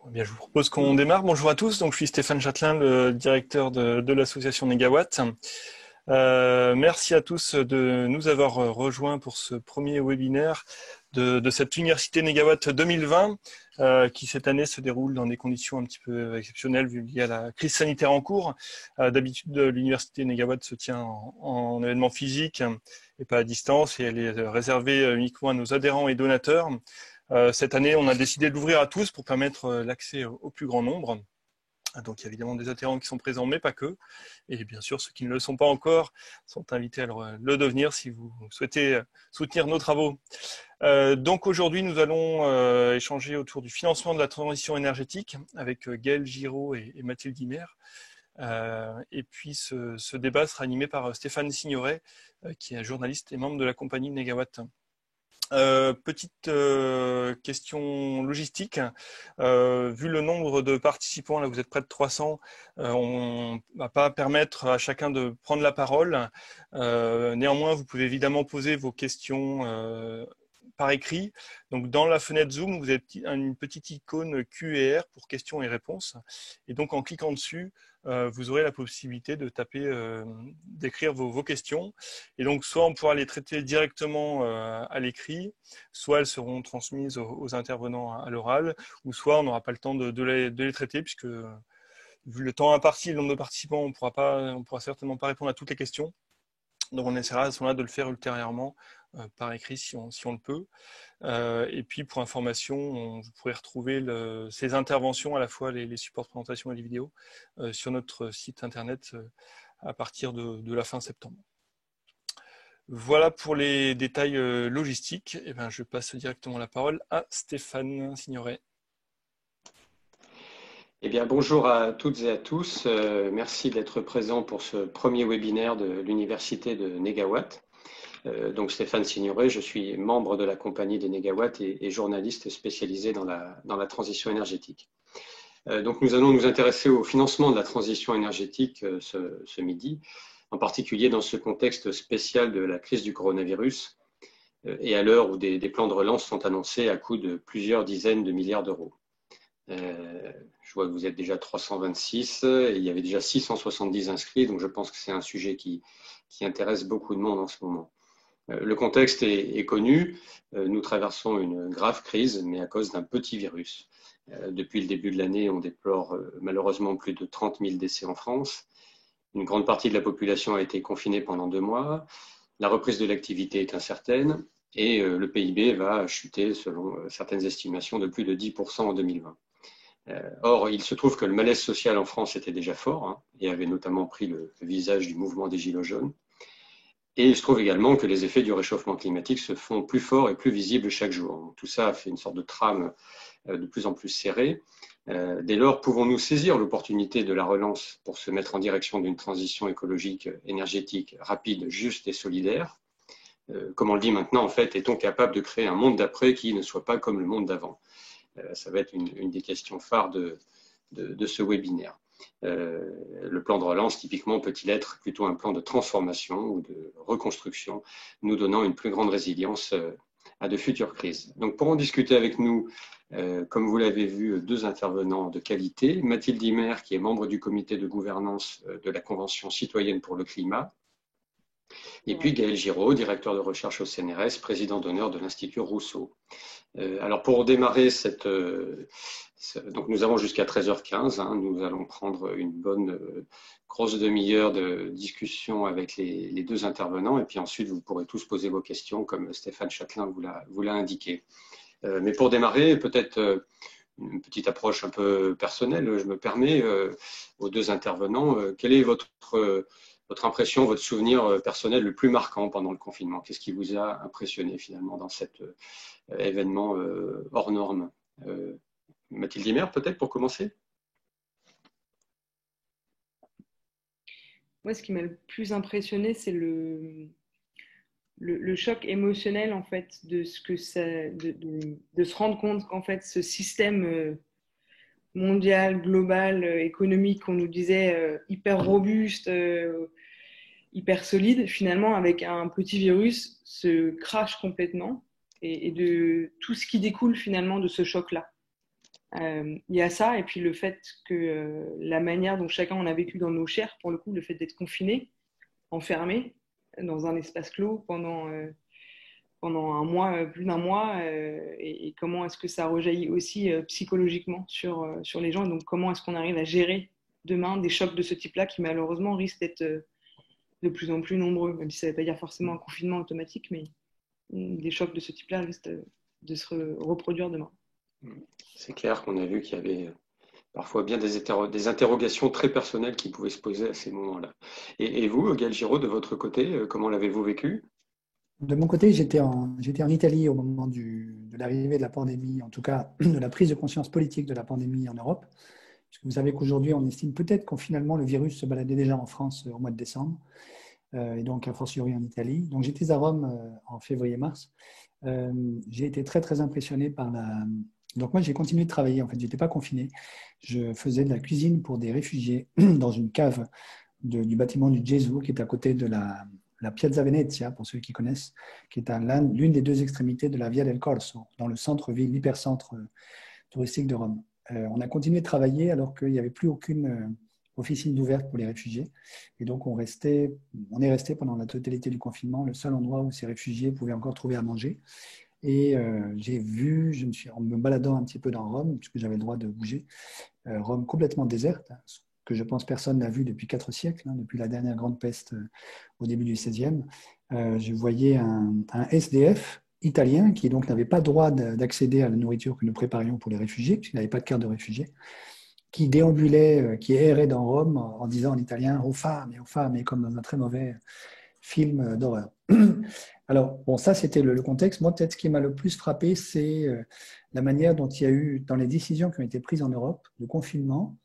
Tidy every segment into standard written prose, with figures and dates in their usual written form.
Eh bien, je vous propose qu'on démarre. Bonjour à tous, donc je suis Stéphane Châtelain, le directeur de l'association Négawatt. Merci à tous de nous avoir rejoints pour ce premier webinaire de cette Université Négawatt 2020 qui cette année se déroule dans des conditions un petit peu exceptionnelles liées à la crise sanitaire en cours. D'habitude, l'Université Négawatt se tient en événement physique et pas à distance, et elle est réservée uniquement à nos adhérents et donateurs. Cette année, on a décidé de l'ouvrir à tous pour permettre l'accès au plus grand nombre. Donc, il y a évidemment des adhérents qui sont présents, mais pas que. Et bien sûr, ceux qui ne le sont pas encore sont invités à le devenir si vous souhaitez soutenir nos travaux. Donc, aujourd'hui, nous allons échanger autour du financement de la transition énergétique avec Gaël Giraud et Mathilde Guimer. Et puis, ce débat sera animé par Stéphane Signoret, qui est journaliste et membre de la compagnie Négawatt. Petite question logistique. Vu le nombre de participants, là vous êtes près de 300, on ne va pas permettre à chacun de prendre la parole. Néanmoins, vous pouvez évidemment poser vos questions par écrit. Donc dans la fenêtre Zoom, vous avez une petite icône Q&R pour questions et réponses. Et donc en cliquant dessus, vous aurez la possibilité de taper, d'écrire vos questions. Et donc soit on pourra les traiter directement à l'écrit, soit elles seront transmises aux intervenants à l'oral, ou soit on n'aura pas le temps de les traiter, puisque vu le temps imparti et le nombre de participants, on pourra certainement pas répondre à toutes les questions. Donc on essaiera à ce moment-là de le faire ultérieurement par écrit si on le peut. Et puis pour information, vous pourrez retrouver ces interventions, à la fois les supports de présentation et les vidéos, sur notre site internet à partir de la fin septembre. Voilà pour les détails logistiques. Et ben, je passe directement la parole à Stéphane Signoret. Eh bien, bonjour à toutes et à tous. Merci d'être présents pour ce premier webinaire de l'Université de Négawatt. Donc Stéphane Signoret, je suis membre de la compagnie des Négawatt et journaliste spécialisé dans la transition énergétique. Donc nous allons nous intéresser au financement de la transition énergétique ce midi, en particulier dans ce contexte spécial de la crise du coronavirus et à l'heure où des plans de relance sont annoncés à coût de plusieurs dizaines de milliards d'euros. Je vois que vous êtes déjà 326 et il y avait déjà 670 inscrits, donc je pense que c'est un sujet qui intéresse beaucoup de monde en ce moment. Le contexte est connu, nous traversons une grave crise, mais à cause d'un petit virus. Depuis le début de l'année, on déplore malheureusement plus de 30 000 décès en France. Une grande partie de la population a été confinée pendant 2 mois. La reprise de l'activité est incertaine et le PIB va chuter, selon certaines estimations, de plus de 10% en 2020. Or, il se trouve que le malaise social en France était déjà fort et avait notamment pris le visage du mouvement des Gilets jaunes. Et il se trouve également que les effets du réchauffement climatique se font plus forts et plus visibles chaque jour. Tout ça fait une sorte de trame de plus en plus serrée. Dès lors, pouvons-nous saisir l'opportunité de la relance pour se mettre en direction d'une transition écologique, énergétique, rapide, juste et solidaire? Comme on le dit maintenant, en fait, est-on capable de créer un monde d'après qui ne soit pas comme le monde d'avant? Ça va être une des questions phares de ce webinaire. Le plan de relance, typiquement, peut-il être plutôt un plan de transformation ou de reconstruction, nous donnant une plus grande résilience à de futures crises? Donc, pour en discuter avec nous, comme vous l'avez vu, 2 intervenants de qualité. Mathilde Guimer, qui est membre du comité de gouvernance de la Convention citoyenne pour le climat. Et puis Gaël Giraud, directeur de recherche au CNRS, président d'honneur de l'Institut Rousseau. Alors pour démarrer donc nous avons jusqu'à 13h15, nous allons prendre une bonne grosse demi-heure de discussion avec les 2 intervenants et puis ensuite vous pourrez tous poser vos questions comme Stéphane Châtelain vous l'a indiqué. Mais pour démarrer, peut-être une petite approche un peu personnelle, je me permets aux 2 intervenants, quelle est votre impression, votre souvenir personnel le plus marquant pendant le confinement? Qu'est-ce qui vous a impressionné finalement dans cet événement hors norme? Mathilde Guimer, peut-être pour commencer? Moi, ce qui m'a le plus impressionné, c'est le choc émotionnel en fait de ce que de se rendre compte qu'en fait ce système mondial, global, économique qu'on nous disait hyper robuste, hyper solide, finalement avec un petit virus se crache complètement et de tout ce qui découle finalement de ce choc-là. Il y a ça, et puis le fait que la manière dont chacun on a vécu dans nos chairs, pour le coup, le fait d'être confiné, enfermé dans un espace clos pendant un mois, plus d'un mois, et comment est-ce que ça rejaillit aussi psychologiquement sur les gens, et donc comment est-ce qu'on arrive à gérer demain des chocs de ce type-là qui malheureusement risquent d'être de plus en plus nombreux, même si ça ne veut pas dire forcément un confinement automatique, mais des chocs de ce type-là risquent de se reproduire demain. C'est clair qu'on a vu qu'il y avait parfois bien des interrogations très personnelles qui pouvaient se poser à ces moments-là. Et vous, Gaël Giraud, de votre côté, comment l'avez-vous vécu? De mon côté, j'étais en Italie au moment de l'arrivée de la pandémie, en tout cas de la prise de conscience politique de la pandémie en Europe. Parce que vous savez qu'aujourd'hui, on estime peut-être que finalement le virus se baladait déjà en France au mois de décembre, et donc a fortiori en Italie. Donc j'étais à Rome en février-mars. J'ai été très très impressionné par la... Donc moi j'ai continué de travailler, en fait, je n'étais pas confiné. Je faisais de la cuisine pour des réfugiés dans une cave du bâtiment du Gesù qui est à côté de la Piazza Venezia, pour ceux qui connaissent, qui est l'une des deux extrémités de la Via del Corso, dans le centre-ville, l'hypercentre touristique de Rome. On a continué de travailler alors qu'il n'y avait plus aucune officine d'ouverte pour les réfugiés. Et donc, on est resté pendant la totalité du confinement, le seul endroit où ces réfugiés pouvaient encore trouver à manger. Et j'ai vu, en me baladant un petit peu dans Rome, puisque j'avais le droit de bouger, Rome complètement déserte, ce que je pense personne n'a vu depuis 4 siècles, depuis la dernière grande peste au début du XVIe. Je voyais un SDF italien qui donc n'avait pas droit d'accéder à la nourriture que nous préparions pour les réfugiés, puisqu'il n'avait pas de carte de réfugié, qui déambulait, qui errait dans Rome en disant en italien « aux femmes, comme dans un très mauvais film d'horreur ». Alors, bon, ça, c'était le contexte. Moi, peut-être ce qui m'a le plus frappé, c'est la manière dont il y a eu, dans les décisions qui ont été prises en Europe, de confinement,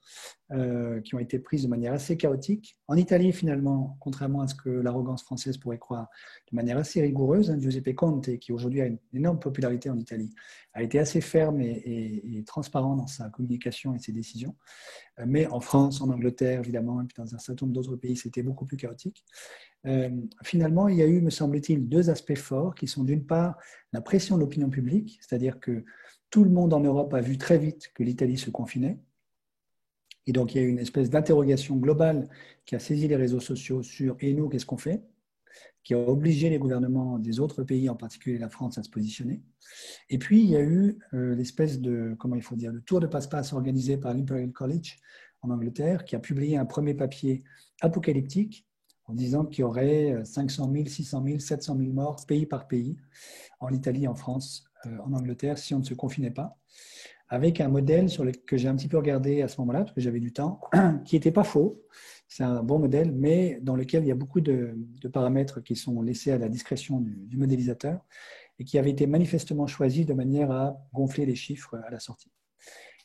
qui ont été prises de manière assez chaotique. En Italie, finalement, contrairement à ce que l'arrogance française pourrait croire, de manière assez rigoureuse, Giuseppe Conte, qui aujourd'hui a une énorme popularité en Italie, a été assez ferme et transparent dans sa communication et ses décisions. Mais en France, en Angleterre, évidemment, et puis dans un certain nombre d'autres pays, c'était beaucoup plus chaotique. Finalement, il y a eu, me semble-t-il, 2 aspects forts qui sont d'une part la pression de l'opinion publique, c'est-à-dire que tout le monde en Europe a vu très vite que l'Italie se confinait. Et donc, il y a eu une espèce d'interrogation globale qui a saisi les réseaux sociaux sur « et nous, qu'est-ce qu'on fait ?», qui a obligé les gouvernements des autres pays, en particulier la France, à se positionner. Et puis, il y a eu l'espèce de, comment il faut dire, le tour de passe-passe organisé par l'Imperial College en Angleterre, qui a publié un premier papier apocalyptique en disant qu'il y aurait 500 000, 600 000, 700 000 morts pays par pays, en Italie, en France, en Angleterre, si on ne se confinait pas, avec un modèle que j'ai un petit peu regardé à ce moment-là, parce que j'avais du temps, qui n'était pas faux. C'est un bon modèle, mais dans lequel il y a beaucoup de paramètres qui sont laissés à la discrétion du modélisateur et qui avaient été manifestement choisis de manière à gonfler les chiffres à la sortie.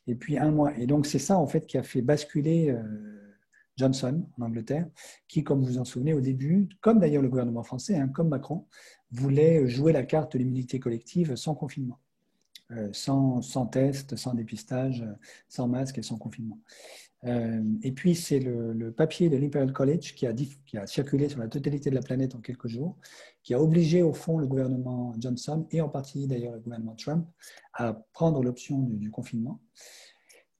Et puis 1 mois. Et donc, c'est ça, en fait, qui a fait basculer Johnson, en Angleterre, qui, comme vous vous en souvenez au début, comme d'ailleurs le gouvernement français, comme Macron, voulait jouer la carte de l'immunité collective sans confinement, sans test, sans dépistage, sans masque et sans confinement. Et puis, c'est le papier de l'Imperial College qui a circulé sur la totalité de la planète en quelques jours, qui a obligé, au fond, le gouvernement Johnson, et en partie d'ailleurs le gouvernement Trump, à prendre l'option du confinement.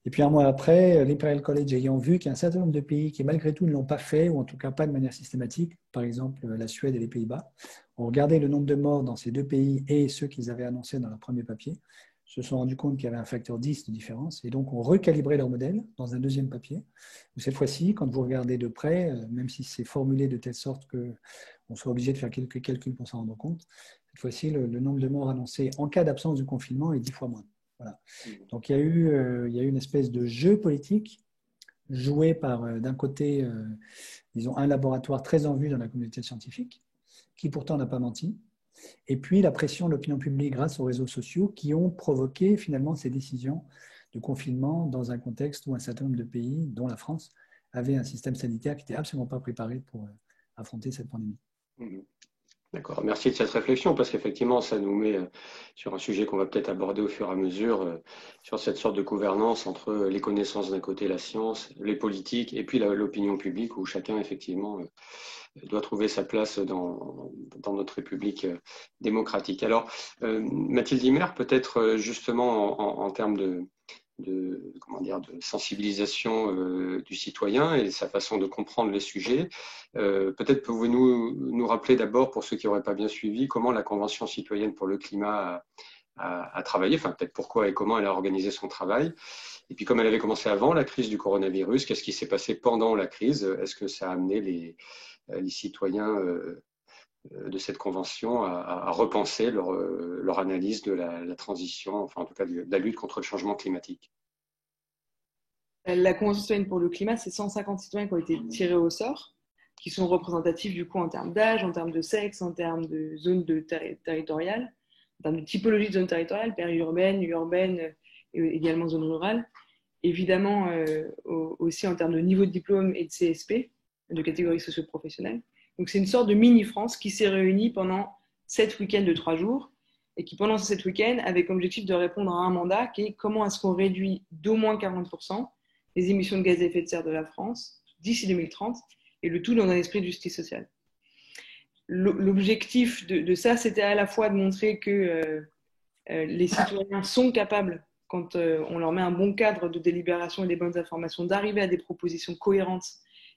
Et puis 1 mois après, l'Imperial College ayant vu qu'il y a un certain nombre de pays qui, malgré tout, ne l'ont pas fait, ou en tout cas pas de manière systématique, par exemple la Suède et les Pays-Bas, ont regardé le nombre de morts dans ces 2 pays et ceux qu'ils avaient annoncés dans leur premier papier, se sont rendus compte qu'il y avait un facteur 10 de différence, et donc ont recalibré leur modèle dans un 2e papier, où cette fois-ci, quand vous regardez de près, même si c'est formulé de telle sorte qu'on soit obligé de faire quelques calculs pour s'en rendre compte, cette fois-ci, le nombre de morts annoncés en cas d'absence de confinement est 10 fois moins. Voilà. Donc, il y a eu une espèce de jeu politique joué par, d'un côté, disons, un laboratoire très en vue dans la communauté scientifique, qui pourtant n'a pas menti, et puis la pression de l'opinion publique grâce aux réseaux sociaux qui ont provoqué finalement ces décisions de confinement dans un contexte où un certain nombre de pays, dont la France, avaient un système sanitaire qui n'était absolument pas préparé pour affronter cette pandémie. D'accord, merci de cette réflexion parce qu'effectivement, ça nous met sur un sujet qu'on va peut-être aborder au fur et à mesure, sur cette sorte de gouvernance entre les connaissances d'un côté, la science, les politiques et puis l'opinion publique où chacun effectivement doit trouver sa place dans notre République démocratique. Alors, Mathilde Imer, peut-être justement en termes de sensibilisation du citoyen et sa façon de comprendre les sujets. Peut-être pouvez-vous nous rappeler d'abord, pour ceux qui n'auraient pas bien suivi, comment la Convention citoyenne pour le climat a travaillé, enfin peut-être pourquoi et comment elle a organisé son travail. Et puis comme elle avait commencé avant la crise du coronavirus, qu'est-ce qui s'est passé pendant la crise? Est-ce que ça a amené les citoyens de cette convention à repenser leur analyse de la transition, enfin en tout cas de la lutte contre le changement climatique? La Convention citoyenne pour le climat, c'est 150 citoyens qui ont été tirés au sort, qui sont représentatifs du coup en termes d'âge, en termes de sexe, en termes de zone territoriale, en termes de typologie de zone territoriale, périurbaine, urbaine, et également zone rurale. Évidemment, aussi en termes de niveau de diplôme et de CSP, de catégorie socio-professionnelle. Donc c'est une sorte de mini-France qui s'est réunie pendant 7 week-ends de 3 jours et qui, pendant ces 7 week-ends, avait comme objectif de répondre à un mandat qui est comment est-ce qu'on réduit d'au moins 40% les émissions de gaz à effet de serre de la France d'ici 2030, et le tout dans un esprit de justice sociale. L'objectif de ça, c'était à la fois de montrer que les citoyens sont capables, quand on leur met un bon cadre de délibération et des bonnes informations, d'arriver à des propositions cohérentes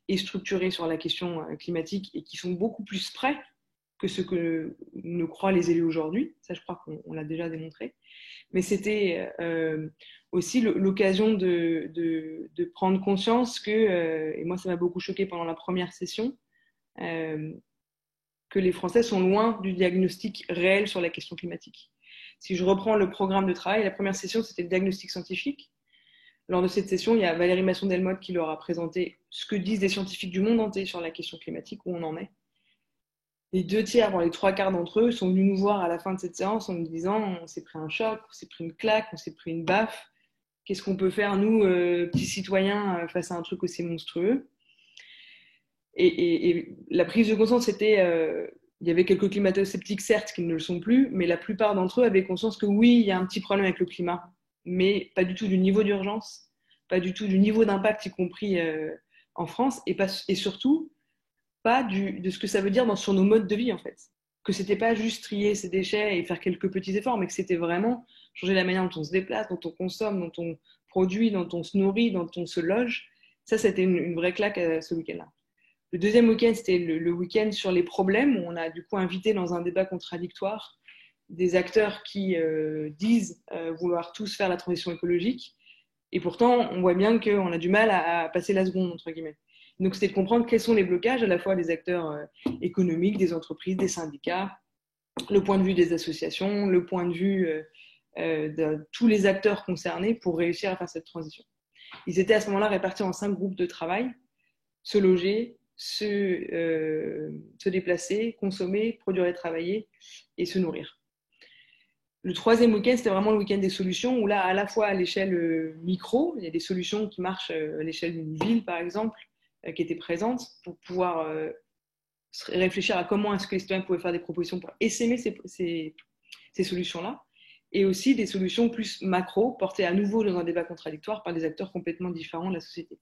et structurées sur la question climatique et qui sont beaucoup plus prêts que ce que ne croient les élus aujourd'hui. Ça, je crois qu'on l'a déjà démontré. Mais c'était aussi l'occasion de prendre conscience que, et moi ça m'a beaucoup choqué pendant la première session, que les Français sont loin du diagnostic réel sur la question climatique. Si je reprends le programme de travail, la première session, c'était le diagnostic scientifique. Lors de cette session, il y a Valérie Masson-Delmotte qui leur a présenté ce que disent des scientifiques du monde entier sur la question climatique, où on en est. Les 2/3, voire les 3/4 d'entre eux sont venus nous voir à la fin de cette séance en nous disant on s'est pris un choc, on s'est pris une claque, on s'est pris une baffe. Qu'est-ce qu'on peut faire, nous, petits citoyens, face à un truc aussi monstrueux? Et la prise de conscience, c'était... il y avait quelques climato-sceptiques, certes, qui ne le sont plus, mais la plupart d'entre eux avaient conscience que oui, il y a un petit problème avec le climat, mais pas du tout du niveau d'urgence, pas du tout du niveau d'impact, y compris en France, et surtout pas de ce que ça veut dire sur nos modes de vie, en fait. Que c'était pas juste trier ses déchets et faire quelques petits efforts, mais que c'était vraiment changer la manière dont on se déplace, dont on consomme, dont on produit, dont on se nourrit, dont on se loge. Ça, c'était une vraie claque ce week-end-là. Le deuxième week-end, c'était le week-end sur les problèmes, où on a du coup invité dans un débat contradictoire des acteurs qui disent vouloir tous faire la transition écologique. Et pourtant, on voit bien qu'on a du mal à passer la seconde, entre guillemets. Donc, c'était de comprendre quels sont les blocages, à la fois des acteurs économiques, des entreprises, des syndicats, le point de vue des associations, le point de vue de tous les acteurs concernés pour réussir à faire cette transition. Ils étaient à ce moment-là répartis en 5 groupes de travail: se loger, se déplacer, consommer, produire et travailler, et se nourrir. Le troisième week-end, c'était vraiment le week-end des solutions, où là, à la fois à l'échelle micro, il y a des solutions qui marchent à l'échelle d'une ville, par exemple, qui étaient présentes pour pouvoir réfléchir à comment est-ce que les citoyens pouvaient faire des propositions pour essaimer ces solutions-là, et aussi des solutions plus macro, portées à nouveau dans un débat contradictoire par des acteurs complètement différents de la société.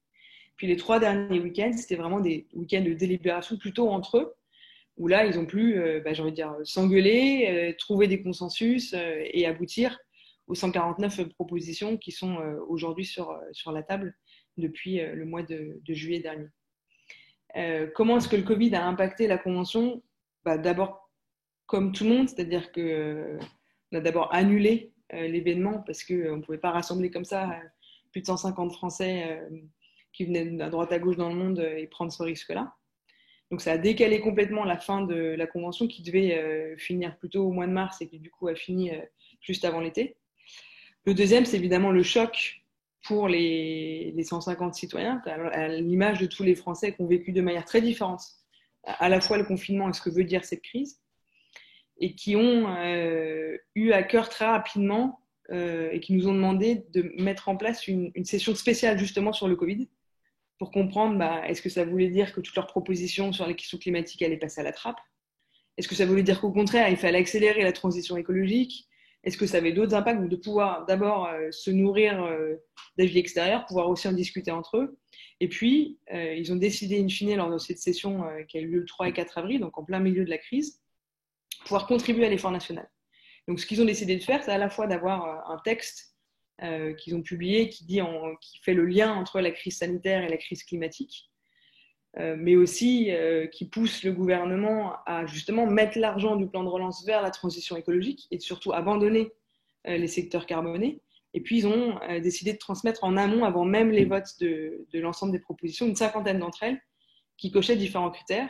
Puis les 3 derniers week-ends, c'était vraiment des week-ends de délibération plutôt entre eux, où là, ils ont pu, j'ai envie de dire, s'engueuler, trouver des consensus et aboutir aux 149 propositions qui sont aujourd'hui sur la table depuis le mois de juillet dernier. Comment est-ce que le Covid a impacté la Convention? D'abord, comme tout le monde, c'est-à-dire qu'on a d'abord annulé l'événement parce qu'on ne pouvait pas rassembler comme ça plus de 150 Français qui venaient à droite à gauche dans le monde et prendre ce risque-là. Donc ça a décalé complètement la fin de la Convention qui devait finir plutôt au mois de mars et qui du coup a fini juste avant l'été. Le deuxième, c'est évidemment le choc pour les 150 citoyens, à l'image de tous les Français qui ont vécu de manière très différente à la fois le confinement et ce que veut dire cette crise, et qui ont eu à cœur très rapidement et qui nous ont demandé de mettre en place une session spéciale justement sur le Covid, pour comprendre est-ce que ça voulait dire que toutes leurs propositions sur les questions climatiques allaient passer à la trappe? Est-ce que ça voulait dire qu'au contraire, il fallait accélérer la transition écologique? Est-ce que ça avait d'autres impacts? De pouvoir d'abord se nourrir d'avis extérieurs, pouvoir aussi en discuter entre eux. Et puis, ils ont décidé in fine, lors de cette session qui a eu lieu le 3 et 4 avril, donc en plein milieu de la crise, pouvoir contribuer à l'effort national. Donc, ce qu'ils ont décidé de faire, c'est à la fois d'avoir un texte qu'ils ont publié qui fait le lien entre la crise sanitaire et la crise climatique, mais aussi qui pousse le gouvernement à justement mettre l'argent du plan de relance vers la transition écologique et surtout abandonner les secteurs carbonés. Et puis, ils ont décidé de transmettre en amont, avant même les votes de l'ensemble des propositions, une cinquantaine d'entre elles qui cochaient différents critères.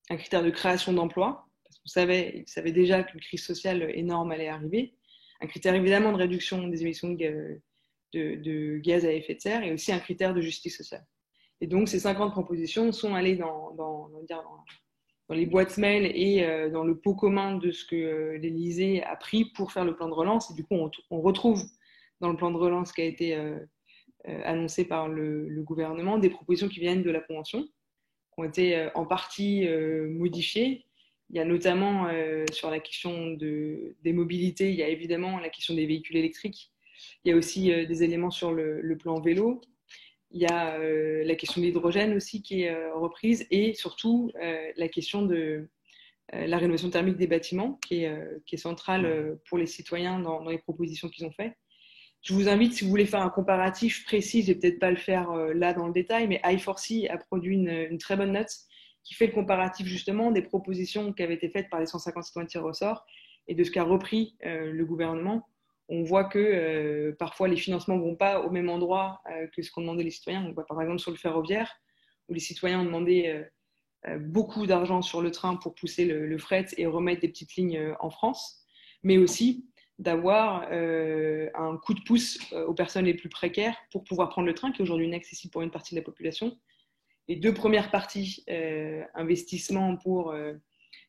Un critère de création d'emplois, parce qu'ils savaient déjà qu'une crise sociale énorme allait arriver. Un critère évidemment de réduction des émissions de gaz à effet de serre et aussi un critère de justice sociale. Et donc, ces 50 propositions sont allées dans les boîtes mail et dans le pot commun de ce que l'Élysée a pris pour faire le plan de relance. Et du coup, on retrouve dans le plan de relance qui a été annoncé par le gouvernement des propositions qui viennent de la Convention, qui ont été en partie modifiées. Il y a notamment sur la question des mobilités, il y a évidemment la question des véhicules électriques. Il y a aussi des éléments sur le plan vélo. Il y a la question de l'hydrogène aussi qui est reprise et surtout la question de la rénovation thermique des bâtiments qui est centrale pour les citoyens dans les propositions qu'ils ont faites. Je vous invite, si vous voulez faire un comparatif précis, je ne vais peut-être pas le faire là dans le détail, mais I4C a produit une très bonne note qui fait le comparatif justement des propositions qui avaient été faites par les 150 citoyens tirés au sort et de ce qu'a repris le gouvernement. On voit que parfois les financements ne vont pas au même endroit que ce qu'ont demandé les citoyens. On voit par exemple sur le ferroviaire, où les citoyens ont demandé beaucoup d'argent sur le train pour pousser le fret et remettre des petites lignes en France, mais aussi d'avoir un coup de pouce aux personnes les plus précaires pour pouvoir prendre le train, qui est aujourd'hui inaccessible pour une partie de la population. Les deux premières parties, investissement pour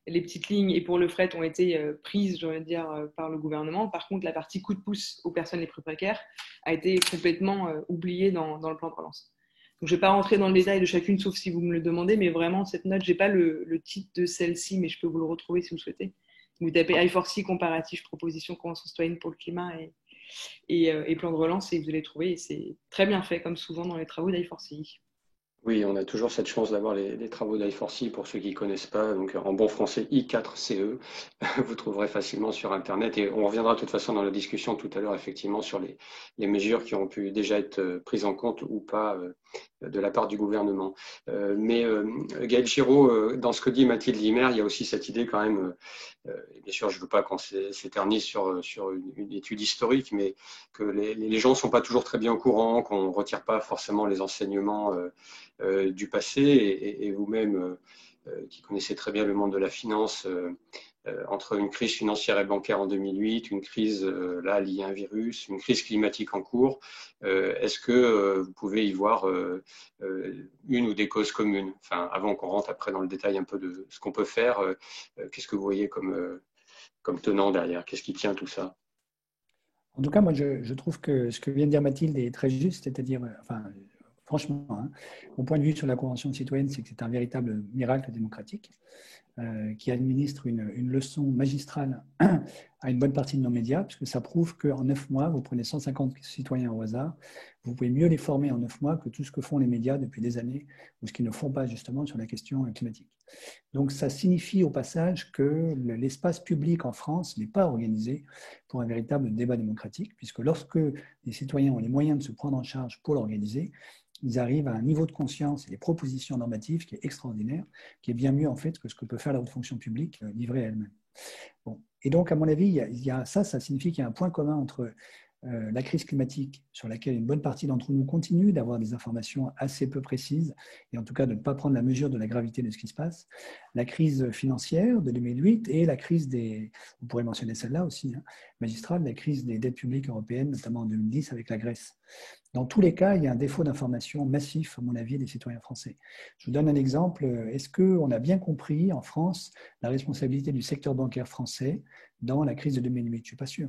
les petites lignes et pour le fret, ont été prises, je veux dire, par le gouvernement. Par contre, la partie coup de pouce aux personnes les plus précaires a été complètement oubliée dans le plan de relance. Donc, je ne vais pas rentrer dans le détail de chacune, sauf si vous me le demandez, mais vraiment, cette note, je n'ai pas le titre de celle-ci, mais je peux vous le retrouver si vous souhaitez. Vous tapez I4C, comparatif, proposition, convention citoyenne pour le climat et plan de relance, et vous allez trouver. Et c'est très bien fait, comme souvent dans les travaux d'I4C. Oui, on a toujours cette chance d'avoir les travaux d'I4C pour ceux qui ne connaissent pas. Donc, en bon français, I4CE, vous trouverez facilement sur Internet. Et on reviendra de toute façon dans la discussion tout à l'heure, effectivement, sur les mesures qui ont pu déjà être prises en compte ou pas de la part du gouvernement. Mais Gaël Giraud, dans ce que dit Mathilde Limer, il y a aussi cette idée quand même, et bien sûr je ne veux pas qu'on s'éternise sur une étude historique, mais que les gens ne sont pas toujours très bien au courant, qu'on ne retire pas forcément les enseignements du passé, et vous-même qui connaissez très bien le monde de la finance, entre une crise financière et bancaire en 2008, une crise là liée à un virus, une crise climatique en cours, est-ce que vous pouvez y voir une ou des causes communes? Enfin, avant qu'on rentre après dans le détail un peu de ce qu'on peut faire, qu'est-ce que vous voyez comme tenant derrière? Qu'est-ce qui tient tout ça? En tout cas, moi, je trouve que ce que vient de dire Mathilde est très juste, c'est-à-dire, enfin, franchement, hein, mon point de vue sur la Convention citoyenne, c'est que c'est un véritable miracle démocratique qui administre une leçon magistrale à une bonne partie de nos médias, puisque ça prouve qu'en 9 mois, vous prenez 150 citoyens au hasard, vous pouvez mieux les former en 9 mois que tout ce que font les médias depuis des années, ou ce qu'ils ne font pas justement sur la question climatique. Donc ça signifie au passage que l'espace public en France n'est pas organisé pour un véritable débat démocratique, puisque lorsque les citoyens ont les moyens de se prendre en charge pour l'organiser, ils arrivent à un niveau de conscience et des propositions normatives qui est extraordinaire, qui est bien mieux en fait que ce que peut faire la haute fonction publique livrée à elle-même. Bon. Et donc, à mon avis, il y a ça signifie qu'il y a un point commun entre la crise climatique, sur laquelle une bonne partie d'entre nous continue d'avoir des informations assez peu précises, et en tout cas de ne pas prendre la mesure de la gravité de ce qui se passe, la crise financière de 2008 et la crise on pourrait mentionner celle-là aussi, hein, magistrale, la crise des dettes publiques européennes, notamment en 2010 avec la Grèce. Dans tous les cas, il y a un défaut d'information massif, à mon avis, des citoyens français. Je vous donne un exemple. Est-ce qu'on a bien compris en France la responsabilité du secteur bancaire français dans la crise de 2008? Je ne suis pas sûr.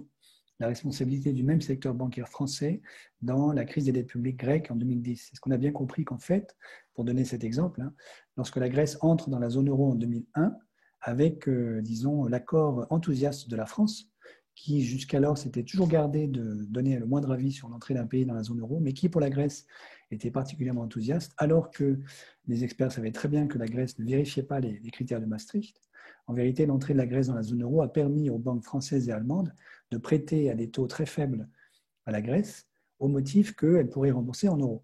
La responsabilité du même secteur bancaire français dans la crise des dettes publiques grecques en 2010. Est-ce qu'on a bien compris qu'en fait, pour donner cet exemple, hein, lorsque la Grèce entre dans la zone euro en 2001, avec, disons, l'accord enthousiaste de la France, qui jusqu'alors s'était toujours gardé de donner le moindre avis sur l'entrée d'un pays dans la zone euro, mais qui pour la Grèce était particulièrement enthousiaste, alors que les experts savaient très bien que la Grèce ne vérifiait pas les critères de Maastricht. En vérité, l'entrée de la Grèce dans la zone euro a permis aux banques françaises et allemandes de prêter à des taux très faibles à la Grèce au motif qu'elle pourrait rembourser en euros.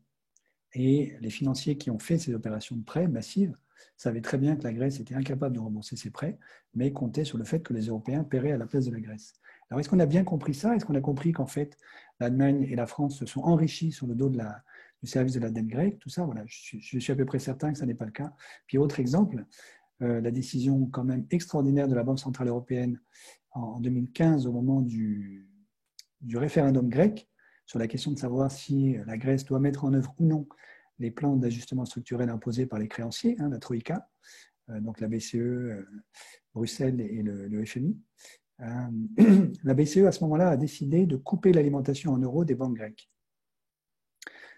Et les financiers qui ont fait ces opérations de prêt massives savaient très bien que la Grèce était incapable de rembourser ses prêts, mais comptaient sur le fait que les Européens paieraient à la place de la Grèce. Alors, est-ce qu'on a bien compris ça? Est-ce qu'on a compris qu'en fait, l'Allemagne et la France se sont enrichis sur le dos du service de la dette grecque? Tout ça, voilà, je suis à peu près certain que ça n'est pas le cas. Puis, autre exemple, la décision quand même extraordinaire de la Banque centrale européenne en 2015, au moment du référendum grec, sur la question de savoir si la Grèce doit mettre en œuvre ou non les plans d'ajustement structurel imposés par les créanciers, la Troïka, donc la BCE, Bruxelles et le FMI. La BCE, à ce moment-là, a décidé de couper l'alimentation en euros des banques grecques.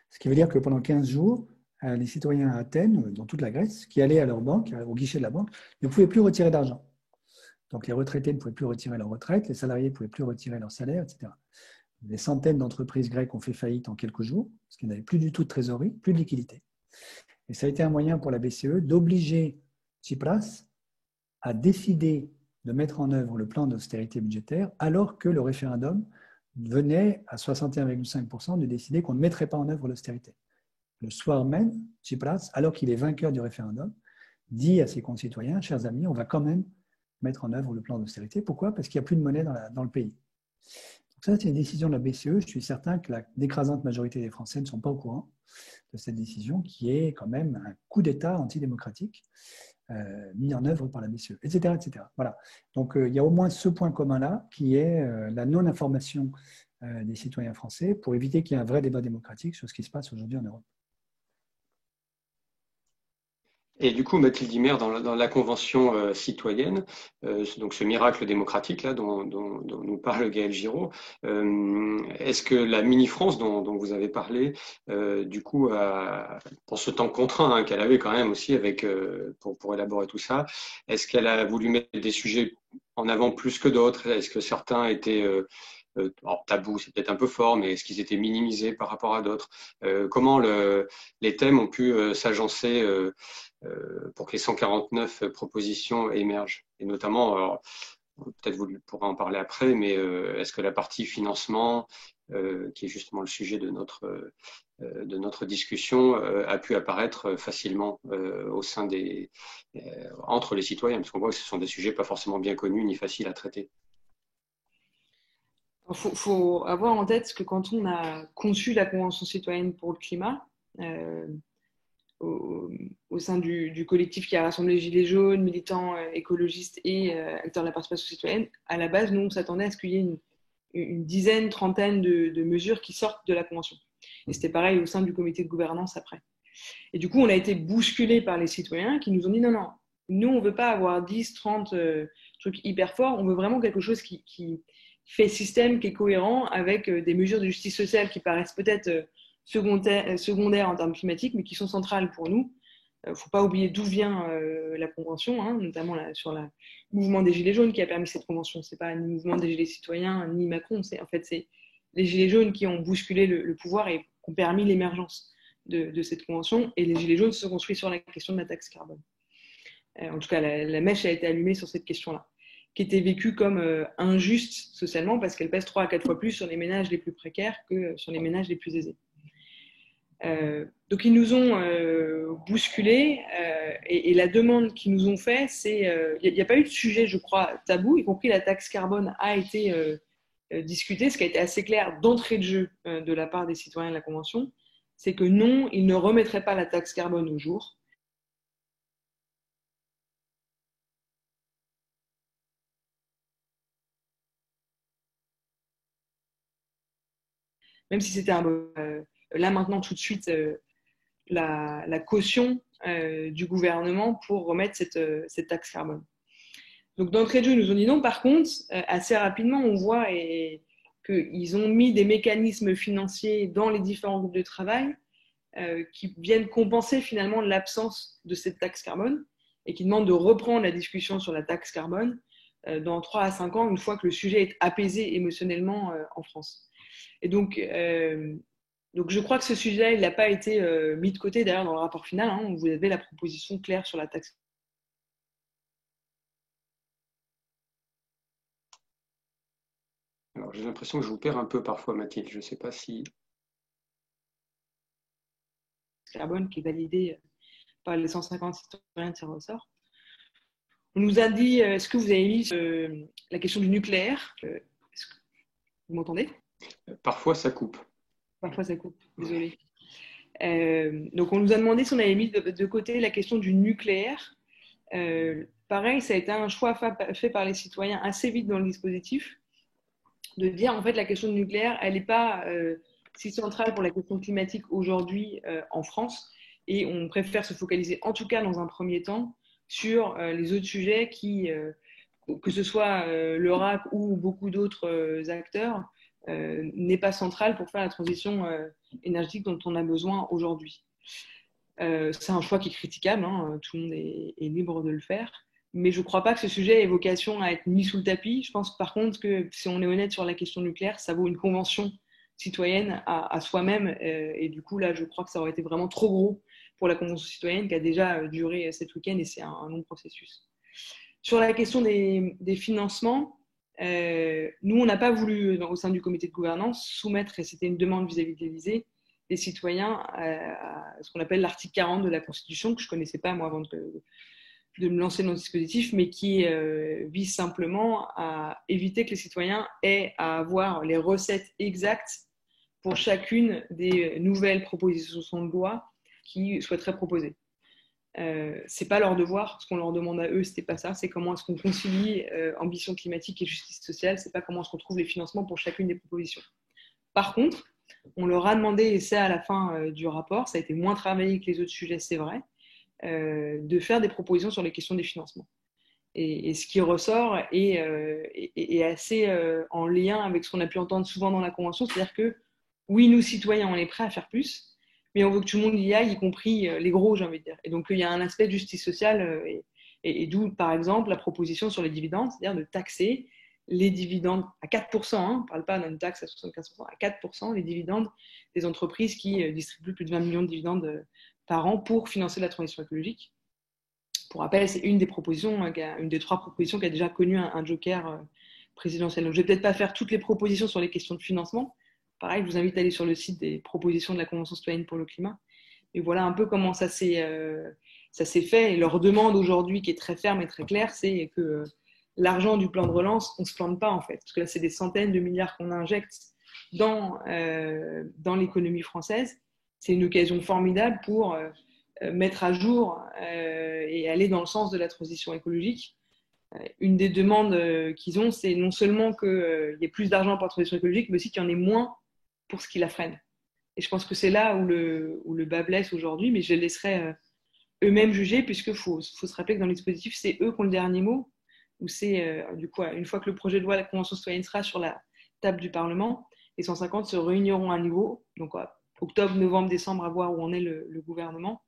Ce qui veut dire que pendant 15 jours, les citoyens à Athènes, dans toute la Grèce, qui allaient à leur banque, au guichet de la banque, ne pouvaient plus retirer d'argent. Donc les retraités ne pouvaient plus retirer leur retraite, les salariés ne pouvaient plus retirer leur salaire, etc. Des centaines d'entreprises grecques ont fait faillite en quelques jours, parce qu'ils n'avaient plus du tout de trésorerie, plus de liquidité. Et ça a été un moyen pour la BCE d'obliger Tsipras à décider de mettre en œuvre le plan d'austérité budgétaire, alors que le référendum venait à 61,5% de décider qu'on ne mettrait pas en œuvre l'austérité. Le soir même, Tsipras, alors qu'il est vainqueur du référendum, dit à ses concitoyens, chers amis, on va quand même mettre en œuvre le plan d'austérité. Pourquoi? Parce qu'il n'y a plus de monnaie dans le pays. Ça, c'est une décision de la BCE. Je suis certain que l'écrasante majorité des Français ne sont pas au courant de cette décision qui est quand même un coup d'État antidémocratique mis en œuvre par la BCE, etc. etc. Voilà. Donc, il y a au moins ce point commun-là qui est la non-information des citoyens français pour éviter qu'il y ait un vrai débat démocratique sur ce qui se passe aujourd'hui en Europe. Et du coup, Mathilde Imer, dans la Convention citoyenne, donc ce miracle démocratique là dont nous parle Gaël Giraud, est-ce que la mini-France dont vous avez parlé, du coup, dans ce temps contraint qu'elle avait quand même aussi pour élaborer tout ça, est-ce qu'elle a voulu mettre des sujets en avant plus que d'autres? Est-ce que certains étaient alors, tabou, c'est peut-être un peu fort, mais est-ce qu'ils étaient minimisés par rapport à d'autres? Comment les thèmes ont pu s'agencer pour que les 149 propositions émergent? Et notamment, alors, peut-être vous pourrez en parler après, mais est-ce que la partie financement, qui est justement le sujet de notre discussion, a pu apparaître facilement au sein entre les citoyens? Parce qu'on voit que ce sont des sujets pas forcément bien connus ni faciles à traiter. Il faut avoir en tête que quand on a conçu la Convention citoyenne pour le climat, au sein du collectif qui a rassemblé Gilets jaunes, militants écologistes et acteurs de la participation citoyenne, à la base, nous, on s'attendait à ce qu'il y ait une dizaine, trentaine de mesures qui sortent de la Convention. Et c'était pareil au sein du comité de gouvernance après. Et du coup, on a été bousculés par les citoyens qui nous ont dit non, nous, on ne veut pas avoir 10, 30 trucs hyper forts, on veut vraiment quelque chose qui fait système, qui est cohérent avec des mesures de justice sociale qui paraissent peut-être secondaires en termes climatiques, mais qui sont centrales pour nous. Il ne faut pas oublier d'où vient la Convention, notamment sur le mouvement des Gilets jaunes qui a permis cette Convention. Ce n'est pas ni le mouvement des Gilets citoyens, ni Macron. C'est les Gilets jaunes qui ont bousculé le pouvoir et qui ont permis l'émergence de cette Convention. Et les Gilets jaunes se sont construits sur la question de la taxe carbone. En tout cas, la mèche a été allumée sur cette question-là, qui était vécue comme injuste socialement parce qu'elle pèse 3 à 4 fois plus sur les ménages les plus précaires que sur les ménages les plus aisés. Donc ils nous ont bousculés et la demande qu'ils nous ont fait, c'est il n'y a pas eu de sujet, je crois, tabou, y compris la taxe carbone a été discutée. Ce qui a été assez clair d'entrée de jeu de la part des citoyens de la Convention, c'est que non, ils ne remettraient pas la taxe carbone au jour. Même si c'était là maintenant tout de suite la caution du gouvernement pour remettre cette taxe carbone. Donc d'entrée de jeu, ils nous ont dit non. Par contre, assez rapidement, on voit qu'ils ont mis des mécanismes financiers dans les différents groupes de travail qui viennent compenser finalement l'absence de cette taxe carbone et qui demandent de reprendre la discussion sur la taxe carbone dans 3 à 5 ans, une fois que le sujet est apaisé émotionnellement en France. Et donc je crois que ce sujet-là, il n'a pas été mis de côté d'ailleurs dans le rapport final. Où vous avez la proposition claire sur la taxe. Alors, Alors, j'ai l'impression que je vous perds un peu parfois, Mathilde. Je ne sais pas si… Carbone qui est validé par les 150 citoyens tirés au sort. On nous a dit, est-ce que vous avez mis la question du nucléaire? Est-ce que vous m'entendez? Parfois, ça coupe. Parfois, ça coupe, désolé. Donc, on nous a demandé si on avait mis de côté la question du nucléaire. Pareil, ça a été un choix fait par les citoyens assez vite dans le dispositif, de dire, en fait, la question du nucléaire, elle n'est pas si centrale pour la question climatique aujourd'hui en France, et on préfère se focaliser, en tout cas dans un premier temps, sur les autres sujets qui, que ce soit le RAC ou beaucoup d'autres acteurs, n'est pas central pour faire la transition énergétique dont on a besoin aujourd'hui. C'est un choix qui est critiquable, hein, tout le monde est libre de le faire, mais je ne crois pas que ce sujet ait vocation à être mis sous le tapis. Je pense par contre que si on est honnête sur la question nucléaire, ça vaut une convention citoyenne à soi-même, et du coup là je crois que ça aurait été vraiment trop gros pour la convention citoyenne qui a déjà duré cet week-end, et c'est un long processus. Sur la question des financements, nous on n'a pas voulu au sein du comité de gouvernance soumettre, et c'était une demande vis-à-vis de l'Élysée, des citoyens à ce qu'on appelle l'article 40 de la Constitution, que je ne connaissais pas moi avant de me lancer dans le dispositif, mais qui vise simplement à éviter que les citoyens aient à avoir les recettes exactes pour chacune des nouvelles propositions de loi qu'ils souhaiteraient proposer. C'est pas leur devoir, ce qu'on leur demande à eux, c'était pas ça, c'est comment est-ce qu'on concilie ambition climatique et justice sociale, c'est pas comment est-ce qu'on trouve les financements pour chacune des propositions. Par contre, on leur a demandé, et c'est à la fin du rapport, ça a été moins travaillé que les autres sujets, c'est vrai, de faire des propositions sur les questions des financements. Et ce qui ressort est assez en lien avec ce qu'on a pu entendre souvent dans la Convention, c'est-à-dire que oui, nous, citoyens, on est prêts à faire plus, mais on veut que tout le monde y aille, y compris les gros, j'ai envie de dire. Et donc, il y a un aspect de justice sociale, et d'où, par exemple, la proposition sur les dividendes, c'est-à-dire de taxer les dividendes à 4%, hein, on ne parle pas d'une taxe à 75%, à 4%, les dividendes des entreprises qui distribuent plus de 20 millions de dividendes par an pour financer la transition écologique. Pour rappel, c'est une des propositions, une des 3 propositions qui a déjà connu un joker présidentiel. Donc, je ne vais peut-être pas faire toutes les propositions sur les questions de financement. Pareil, je vous invite à aller sur le site des propositions de la Convention citoyenne pour le climat. Et voilà un peu comment ça s'est fait. Et leur demande aujourd'hui, qui est très ferme et très claire, c'est que l'argent du plan de relance, on ne se plante pas en fait. Parce que là, c'est des centaines de milliards qu'on injecte dans l'économie française. C'est une occasion formidable pour mettre à jour et aller dans le sens de la transition écologique. Une des demandes qu'ils ont, c'est non seulement qu'il y ait plus d'argent pour la transition écologique, mais aussi qu'il y en ait moins pour ce qui la freine. Et je pense que c'est là où le bas blesse aujourd'hui, mais je les laisserai eux-mêmes juger, puisqu'il faut se rappeler que dans le dispositif, c'est eux qui ont le dernier mot, où c'est, du coup, une fois que le projet de loi de la Convention citoyenne sera sur la table du Parlement, les 150 se réuniront à nouveau, donc octobre, novembre, décembre, à voir où en est le gouvernement,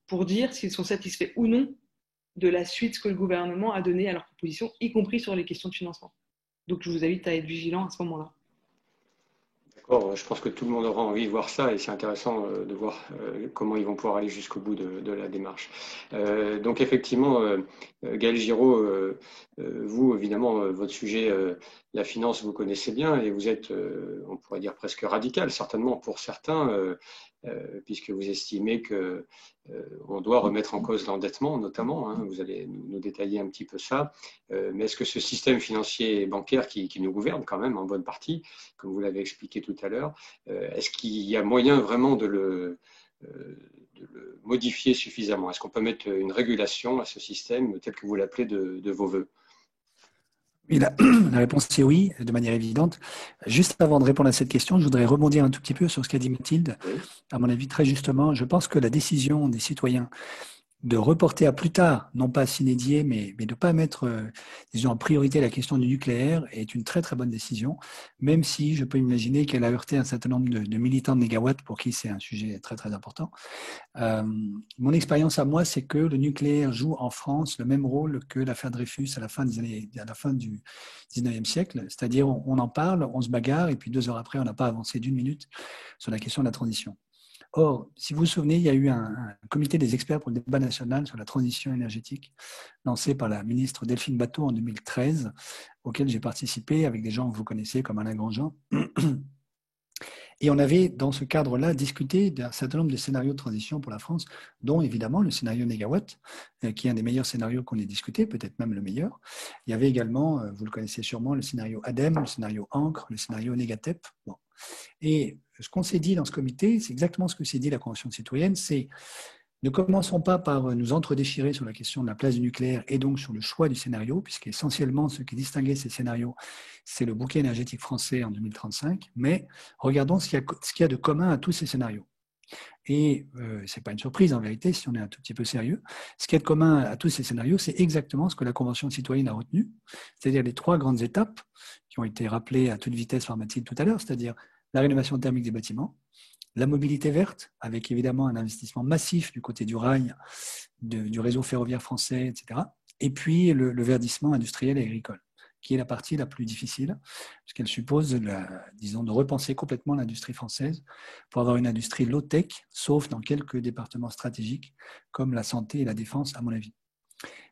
pour dire s'ils sont satisfaits ou non de la suite que le gouvernement a donnée à leurs propositions, y compris sur les questions de financement. Donc, je vous invite à être vigilant à ce moment-là. D'accord, je pense que tout le monde aura envie de voir ça, et c'est intéressant de voir comment ils vont pouvoir aller jusqu'au bout de la démarche. Donc effectivement, Gaël Giraud, vous, évidemment, votre sujet, la finance, vous connaissez bien, et vous êtes, on pourrait dire presque radical, certainement pour certains, puisque vous estimez que on doit remettre en cause l'endettement, notamment, hein, vous allez nous détailler un petit peu ça, mais est-ce que ce système financier et bancaire qui nous gouverne quand même en bonne partie, comme vous l'avez expliqué tout à l'heure, est-ce qu'il y a moyen vraiment de le modifier suffisamment? Est-ce qu'on peut mettre une régulation à ce système tel que vous l'appelez de vos voeux? Oui, la réponse c'est oui, de manière évidente. Juste avant de répondre à cette question, je voudrais rebondir un tout petit peu sur ce qu'a dit Mathilde. Oui. À mon avis, très justement, je pense que la décision des citoyens de reporter à plus tard, non pas sine die, mais de ne pas mettre, disons, en priorité la question du nucléaire est une très très bonne décision, même si je peux imaginer qu'elle a heurté un certain nombre de militants de Négawatt pour qui c'est un sujet très très important. Mon expérience à moi, c'est que le nucléaire joue en France le même rôle que l'affaire Dreyfus à la fin du 19e siècle, c'est-à-dire on en parle, on se bagarre, et puis 2 heures après, on n'a pas avancé d'1 minute sur la question de la transition. Or, si vous vous souvenez, il y a eu un comité des experts pour le débat national sur la transition énergétique lancé par la ministre Delphine Batho en 2013, auquel j'ai participé avec des gens que vous connaissez comme Alain Grandjean. Et on avait, dans ce cadre-là, discuté d'un certain nombre de scénarios de transition pour la France, dont évidemment le scénario Négawatt, qui est un des meilleurs scénarios qu'on ait discuté, peut-être même le meilleur. Il y avait également, vous le connaissez sûrement, le scénario ADEME, le scénario Ancre, le scénario Négatep. Bon. Et ce qu'on s'est dit dans ce comité, c'est exactement ce que s'est dit la Convention citoyenne, c'est ne commençons pas par nous entredéchirer sur la question de la place du nucléaire et donc sur le choix du scénario, puisqu'essentiellement ce qui distinguait ces scénarios, c'est le bouquet énergétique français en 2035, mais regardons ce qu'il y a de commun à tous ces scénarios. Et ce n'est pas une surprise en vérité, si on est un tout petit peu sérieux. Ce qui est de commun à tous ces scénarios, c'est exactement ce que la Convention citoyenne a retenu, c'est-à-dire les 3 grandes étapes qui ont été rappelées à toute vitesse par Mathilde tout à l'heure, c'est-à-dire la rénovation thermique des bâtiments, la mobilité verte, avec évidemment un investissement massif du côté du rail, du réseau ferroviaire français, etc. Et puis le verdissement industriel et agricole, qui est la partie la plus difficile, puisqu'elle suppose, disons, de repenser complètement l'industrie française pour avoir une industrie low-tech, sauf dans quelques départements stratégiques, comme la santé et la défense, à mon avis.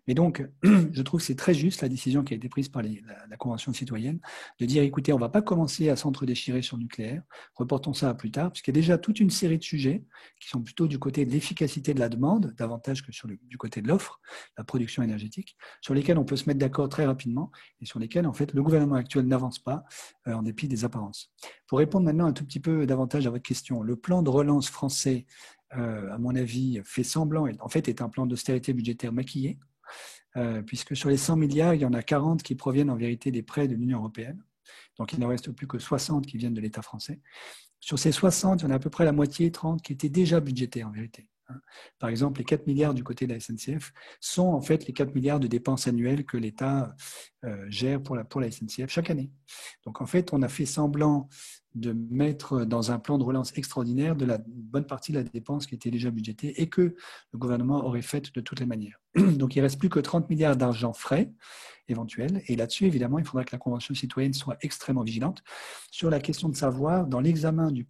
Mais donc, je trouve que c'est très juste la décision qui a été prise par la Convention citoyenne de dire, écoutez, on ne va pas commencer à s'entre-déchirer sur le nucléaire, reportons ça à plus tard, puisqu'il y a déjà toute une série de sujets qui sont plutôt du côté de l'efficacité de la demande, davantage que du côté de l'offre, la production énergétique, sur lesquels on peut se mettre d'accord très rapidement et sur lesquels, en fait, le gouvernement actuel n'avance pas en dépit des apparences. Pour répondre maintenant un tout petit peu davantage à votre question, le plan de relance français, à mon avis, fait semblant, en fait, est un plan d'austérité budgétaire maquillé, puisque sur les 100 milliards, il y en a 40 qui proviennent en vérité des prêts de l'Union européenne. Donc, il ne reste plus que 60 qui viennent de l'État français. Sur ces 60, il y en a à peu près la moitié, 30, qui étaient déjà budgétés en vérité. Par exemple, les 4 milliards du côté de la SNCF sont en fait les 4 milliards de dépenses annuelles que l'État gère pour la SNCF chaque année. Donc, en fait, on a fait semblant de mettre dans un plan de relance extraordinaire de la bonne partie de la dépense qui était déjà budgétée et que le gouvernement aurait faite de toutes les manières. Donc, il ne reste plus que 30 milliards d'argent frais éventuels. Et là-dessus, évidemment, il faudra que la Convention citoyenne soit extrêmement vigilante sur la question de savoir, dans l'examen du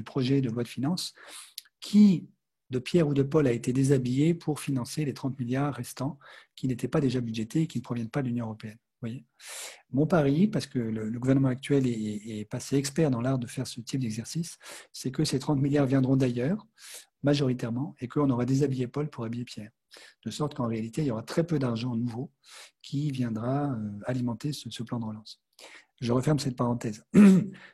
projet de loi de finances, qui de Pierre ou de Paul a été déshabillé pour financer les 30 milliards restants qui n'étaient pas déjà budgétés et qui ne proviennent pas de l'Union européenne. Vous voyez ? Mon pari, parce que le gouvernement actuel est passé expert dans l'art de faire ce type d'exercice, c'est que ces 30 milliards viendront d'ailleurs, majoritairement, et qu'on aura déshabillé Paul pour habiller Pierre. De sorte qu'en réalité, il y aura très peu d'argent nouveau qui viendra alimenter ce plan de relance. Je referme cette parenthèse.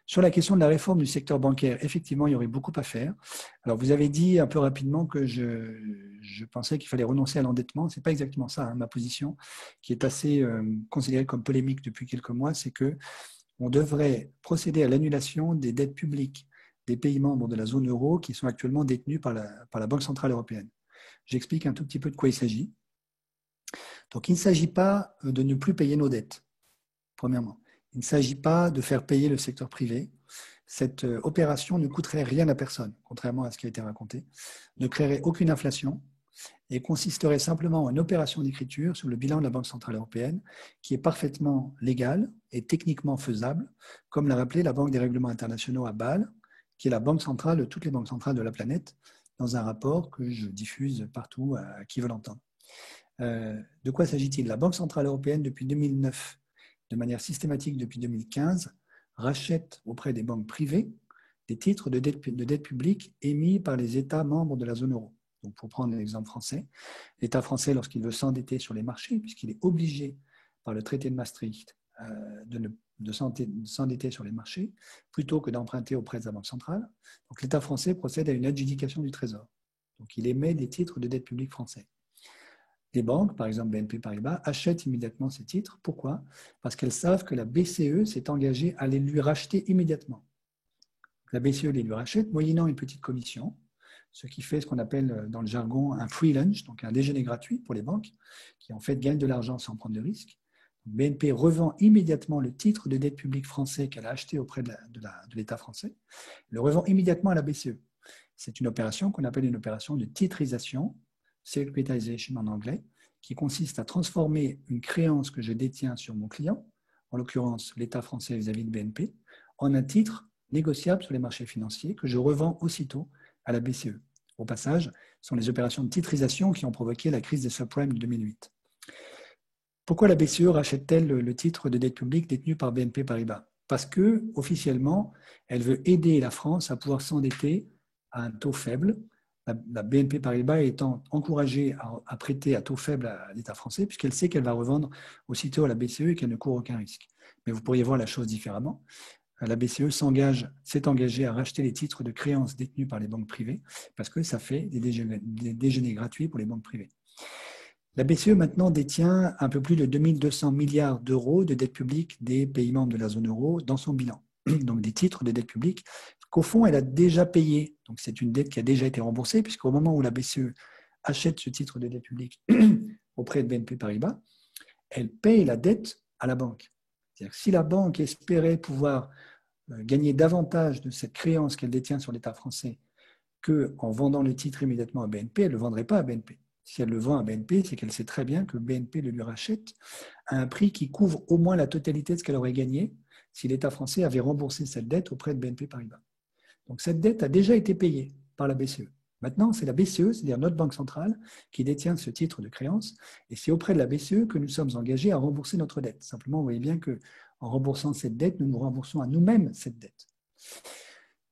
Sur la question de la réforme du secteur bancaire, effectivement, il y aurait beaucoup à faire. Alors, vous avez dit un peu rapidement que je pensais qu'il fallait renoncer à l'endettement. Ce n'est pas exactement ça, hein. Ma position, qui est assez considérée comme polémique depuis quelques mois, c'est qu'on devrait procéder à l'annulation des dettes publiques des pays membres de la zone euro qui sont actuellement détenues par la Banque centrale européenne. J'explique un tout petit peu de quoi il s'agit. Donc, il ne s'agit pas de ne plus payer nos dettes, premièrement. Il ne s'agit pas de faire payer le secteur privé. Cette opération ne coûterait rien à personne, contrairement à ce qui a été raconté, ne créerait aucune inflation et consisterait simplement en une opération d'écriture sur le bilan de la Banque centrale européenne qui est parfaitement légale et techniquement faisable, comme l'a rappelé la Banque des règlements internationaux à Bâle, qui est la banque centrale de toutes les banques centrales de la planète, dans un rapport que je diffuse partout à qui veut l'entendre. De quoi s'agit-il ? La Banque centrale européenne, depuis 2009, de manière systématique depuis 2015, rachète auprès des banques privées des titres de dette publique émis par les États membres de la zone euro. Donc, pour prendre l'exemple français, l'État français, lorsqu'il veut s'endetter sur les marchés, puisqu'il est obligé par le traité de Maastricht de s'endetter sur les marchés, plutôt que d'emprunter auprès de la Banque centrale, donc l'État français procède à une adjudication du Trésor. Donc, il émet des titres de dette publique français. Les banques, par exemple BNP Paribas, achètent immédiatement ces titres. Pourquoi ? Parce qu'elles savent que la BCE s'est engagée à les lui racheter immédiatement. La BCE les lui rachète, moyennant une petite commission, ce qui fait ce qu'on appelle dans le jargon un free lunch, donc un déjeuner gratuit pour les banques, qui en fait gagnent de l'argent sans prendre de risque. BNP revend immédiatement le titre de dette publique français qu'elle a acheté auprès de l'État français, le revend immédiatement à la BCE. C'est une opération qu'on appelle une opération de titrisation, securitization en anglais, qui consiste à transformer une créance que je détiens sur mon client, en l'occurrence l'État français vis-à-vis de BNP, en un titre négociable sur les marchés financiers que je revends aussitôt à la BCE. Au passage, ce sont les opérations de titrisation qui ont provoqué la crise des subprimes de 2008. Pourquoi la BCE rachète-t-elle le titre de dette publique détenu par BNP Paribas? Parce que, officiellement, elle veut aider la France à pouvoir s'endetter à un taux faible. La BNP Paribas étant encouragée à prêter à taux faible à l'État français, puisqu'elle sait qu'elle va revendre aussitôt à la BCE et qu'elle ne court aucun risque. Mais vous pourriez voir la chose différemment. La BCE s'est engagée à racheter les titres de créances détenus par les banques privées, parce que ça fait des déjeuners gratuits pour les banques privées. La BCE maintenant détient un peu plus de 2200 milliards d'euros de dette publique des pays membres de la zone euro dans son bilan. Donc des titres de dette publique qu'au fond, elle a déjà payé. Donc c'est une dette qui a déjà été remboursée, puisqu'au moment où la BCE achète ce titre de dette publique auprès de BNP Paribas, elle paye la dette à la banque. C'est-à-dire que si la banque espérait pouvoir gagner davantage de cette créance qu'elle détient sur l'État français qu'en vendant le titre immédiatement à BNP, elle ne le vendrait pas à BNP. Si elle le vend à BNP, c'est qu'elle sait très bien que BNP le lui rachète à un prix qui couvre au moins la totalité de ce qu'elle aurait gagné si l'État français avait remboursé cette dette auprès de BNP Paribas. Donc cette dette a déjà été payée par la BCE. Maintenant, c'est la BCE, c'est-à-dire notre banque centrale, qui détient ce titre de créance, et c'est auprès de la BCE que nous sommes engagés à rembourser notre dette. Simplement, vous voyez bien qu'en remboursant cette dette, nous nous remboursons à nous-mêmes cette dette.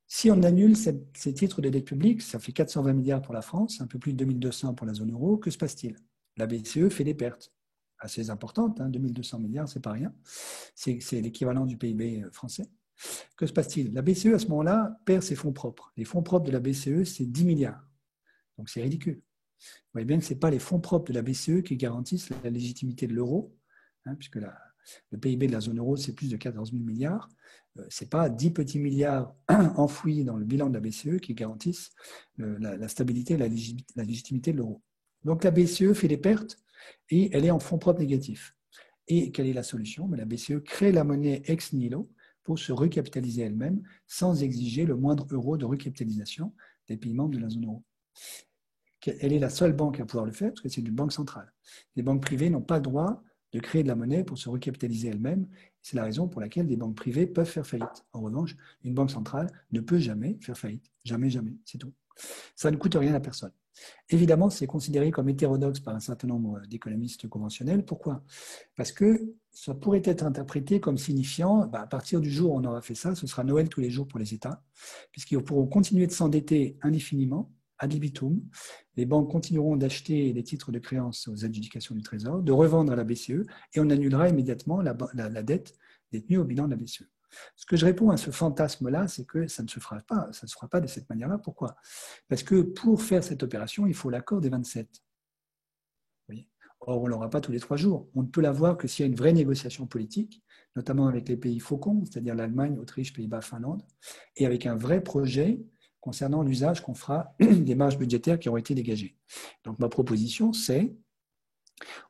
Si on annule ces titres de dette publique, ça fait 420 milliards pour la France, un peu plus de 2200 pour la zone euro, que se passe-t-il? La BCE fait des pertes assez importantes, 2200 milliards, c'est pas rien, c'est l'équivalent du PIB français. Que se passe-t-il? La BCE, à ce moment-là, perd ses fonds propres. Les fonds propres de la BCE, c'est 10 milliards. Donc c'est ridicule. Vous voyez bien que ce n'est pas les fonds propres de la BCE qui garantissent la légitimité de l'euro, puisque le PIB de la zone euro, c'est plus de 14 000 milliards. Ce n'est pas 10 petits milliards enfouis dans le bilan de la BCE qui garantissent la stabilité et la légitimité de l'euro. Donc la BCE fait des pertes et elle est en fonds propres négatifs. Et quelle est la solution? La BCE crée la monnaie ex nihilo pour se recapitaliser elle-même sans exiger le moindre euro de recapitalisation des pays membres de la zone euro. Elle est la seule banque à pouvoir le faire parce que c'est une banque centrale. Les banques privées n'ont pas le droit de créer de la monnaie pour se recapitaliser elles-mêmes. C'est la raison pour laquelle des banques privées peuvent faire faillite. En revanche, une banque centrale ne peut jamais faire faillite. Jamais, jamais. C'est tout. Ça ne coûte rien à personne. Évidemment, c'est considéré comme hétérodoxe par un certain nombre d'économistes conventionnels. Pourquoi? Parce que ça pourrait être interprété comme signifiant, à partir du jour où on aura fait ça, ce sera Noël tous les jours pour les États, puisqu'ils pourront continuer de s'endetter indéfiniment, ad libitum. Les banques continueront d'acheter des titres de créance aux adjudications du Trésor, de revendre à la BCE, et on annulera immédiatement la dette détenue au bilan de la BCE. Ce que je réponds à ce fantasme-là, c'est que ça ne se fera pas. Ça ne se fera pas de cette manière-là. Pourquoi? Parce que pour faire cette opération, il faut l'accord des 27. Vous voyez? Or, on ne l'aura pas tous les 3 jours. On ne peut l'avoir que s'il y a une vraie négociation politique, notamment avec les pays faucons, c'est-à-dire l'Allemagne, Autriche, Pays-Bas, Finlande, et avec un vrai projet concernant l'usage qu'on fera des marges budgétaires qui auront été dégagées. Donc, ma proposition, c'est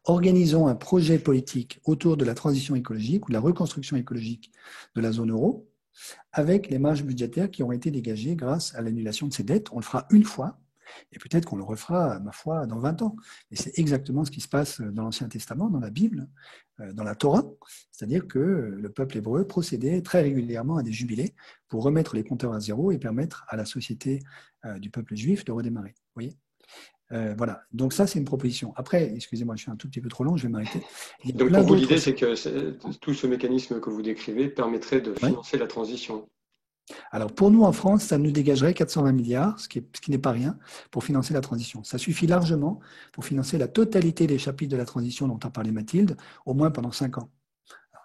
organisons un projet politique autour de la transition écologique ou de la reconstruction écologique de la zone euro avec les marges budgétaires qui ont été dégagées grâce à l'annulation de ces dettes. On le fera une fois et peut-être qu'on le refera, ma foi, dans 20 ans. Et c'est exactement ce qui se passe dans l'Ancien Testament, dans la Bible, dans la Torah, c'est-à-dire que le peuple hébreu procédait très régulièrement à des jubilés pour remettre les compteurs à zéro et permettre à la société du peuple juif de redémarrer. Vous voyez ? Voilà, donc ça c'est une proposition. Après, excusez-moi, je suis un tout petit peu trop long, je vais m'arrêter. Donc pour vous, l'idée c'est que tout ce mécanisme que vous décrivez permettrait de financer la transition. Alors pour nous en France, ça nous dégagerait 420 milliards, ce qui n'est pas rien, pour financer la transition. Ça suffit largement pour financer la totalité des chapitres de la transition dont a parlé Mathilde, au moins pendant 5 ans.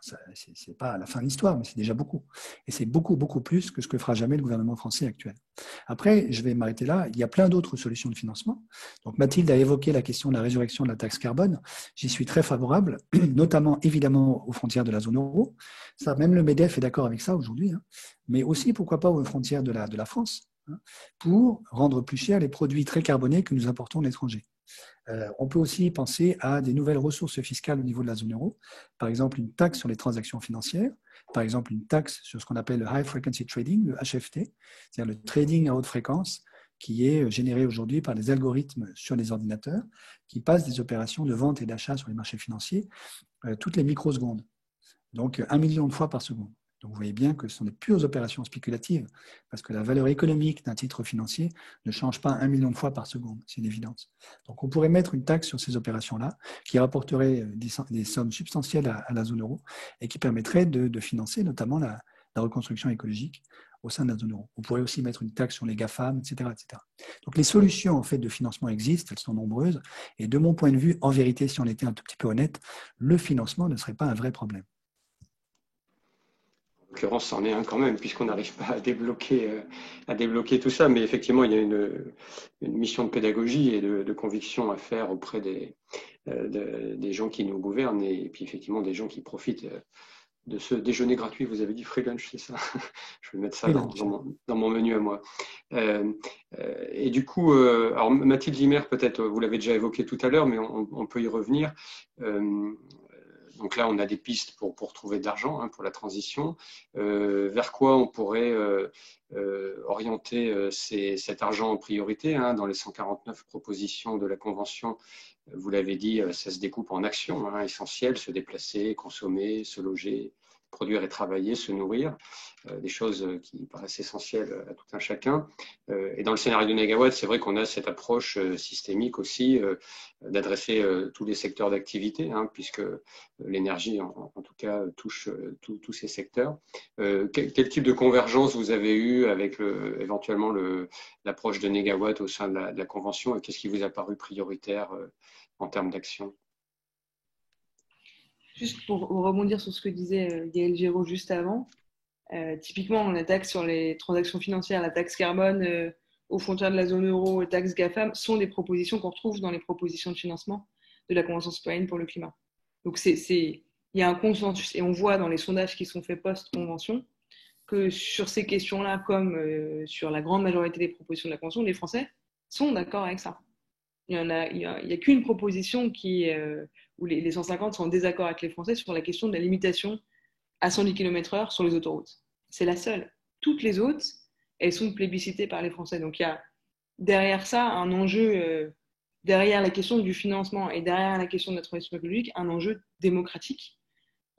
Ce n'est pas la fin de l'histoire, mais c'est déjà beaucoup. Et c'est beaucoup, beaucoup plus que ce que fera jamais le gouvernement français actuel. Après, je vais m'arrêter là. Il y a plein d'autres solutions de financement. Donc, Mathilde a évoqué la question de la résurrection de la taxe carbone. J'y suis très favorable, notamment, évidemment, aux frontières de la zone euro. Ça, même le MEDEF est d'accord avec ça aujourd'hui. Mais aussi, pourquoi pas, aux frontières de la France, pour rendre plus chers les produits très carbonés que nous importons de l'étranger. On peut aussi penser à des nouvelles ressources fiscales au niveau de la zone euro, par exemple une taxe sur les transactions financières, par exemple une taxe sur ce qu'on appelle le High Frequency Trading, le HFT, c'est-à-dire le trading à haute fréquence, qui est généré aujourd'hui par des algorithmes sur les ordinateurs, qui passent des opérations de vente et d'achat sur les marchés financiers toutes les microsecondes, donc 1 million de fois par seconde. Donc vous voyez bien que ce sont des pures opérations spéculatives, parce que la valeur économique d'un titre financier ne change pas 1 million de fois par seconde, c'est une évidence. Donc on pourrait mettre une taxe sur ces opérations-là, qui rapporterait des sommes substantielles à la zone euro, et qui permettrait de financer notamment la reconstruction écologique au sein de la zone euro. On pourrait aussi mettre une taxe sur les GAFAM, etc., etc. Donc les solutions en fait, de financement existent, elles sont nombreuses, et de mon point de vue, en vérité, si on était un tout petit peu honnête, le financement ne serait pas un vrai problème. En l'occurrence, c'en est un quand même, puisqu'on n'arrive pas à débloquer tout ça. Mais effectivement, il y a une mission de pédagogie et de conviction à faire auprès des gens qui nous gouvernent et puis effectivement des gens qui profitent de ce déjeuner gratuit. Vous avez dit free lunch, c'est ça? Je vais mettre ça dans mon menu à moi. Et du coup, alors Mathilde Zimmer, peut-être, vous l'avez déjà évoqué tout à l'heure, mais on peut y revenir. Donc là, on a des pistes pour trouver de l'argent pour la transition. Vers quoi on pourrait orienter cet argent en priorité dans les 149 propositions de la Convention? Vous l'avez dit, ça se découpe en actions essentielles, se déplacer, consommer, se loger, produire et travailler, se nourrir, des choses qui paraissent essentielles à tout un chacun. Et dans le scénario de Negawatt, c'est vrai qu'on a cette approche systémique aussi d'adresser tous les secteurs d'activité, puisque l'énergie, en tout cas, touche tous ces secteurs. Quel type de convergence vous avez eu avec éventuellement l'approche de Negawatt au sein de la Convention, et qu'est-ce qui vous a paru prioritaire en termes d'action? Juste pour rebondir sur ce que disait Gaël Giraud juste avant, typiquement, la taxe sur les transactions financières, la taxe carbone aux frontières de la zone euro, la taxe GAFAM sont des propositions qu'on retrouve dans les propositions de financement de la Convention citoyenne pour le climat. Donc, il y a un consensus, et on voit dans les sondages qui sont faits post-convention que sur ces questions-là, comme sur la grande majorité des propositions de la Convention, les Français sont d'accord avec ça. Il y a qu'une proposition où les 150 sont en désaccord avec les Français sur la question de la limitation à 110 km/h sur les autoroutes. C'est la seule. Toutes les autres, elles sont plébiscitées par les Français. Donc il y a derrière ça un enjeu, derrière la question du financement et derrière la question de la transition écologique, un enjeu démocratique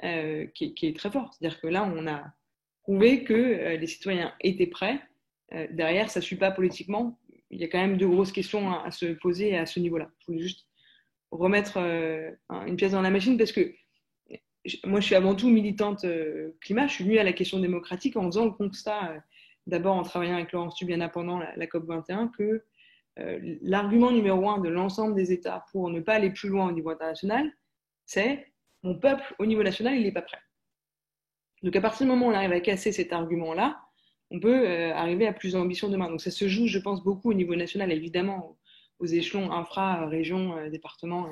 qui est très fort. C'est-à-dire que là, on a prouvé que les citoyens étaient prêts. Derrière, ça ne suit pas politiquement. Il y a quand même de grosses questions à se poser à ce niveau-là. Je voulais juste remettre une pièce dans la machine parce que moi, je suis avant tout militante climat. Je suis venue à la question démocratique en faisant le constat, d'abord en travaillant avec Laurence Tubiana pendant la COP21, que l'argument numéro 1 de l'ensemble des États pour ne pas aller plus loin au niveau international, c'est mon peuple au niveau national, il n'est pas prêt. Donc à partir du moment où on arrive à casser cet argument-là, on peut arriver à plus d'ambition demain. Donc ça se joue, je pense, beaucoup au niveau national, évidemment, aux échelons infra, régions, départements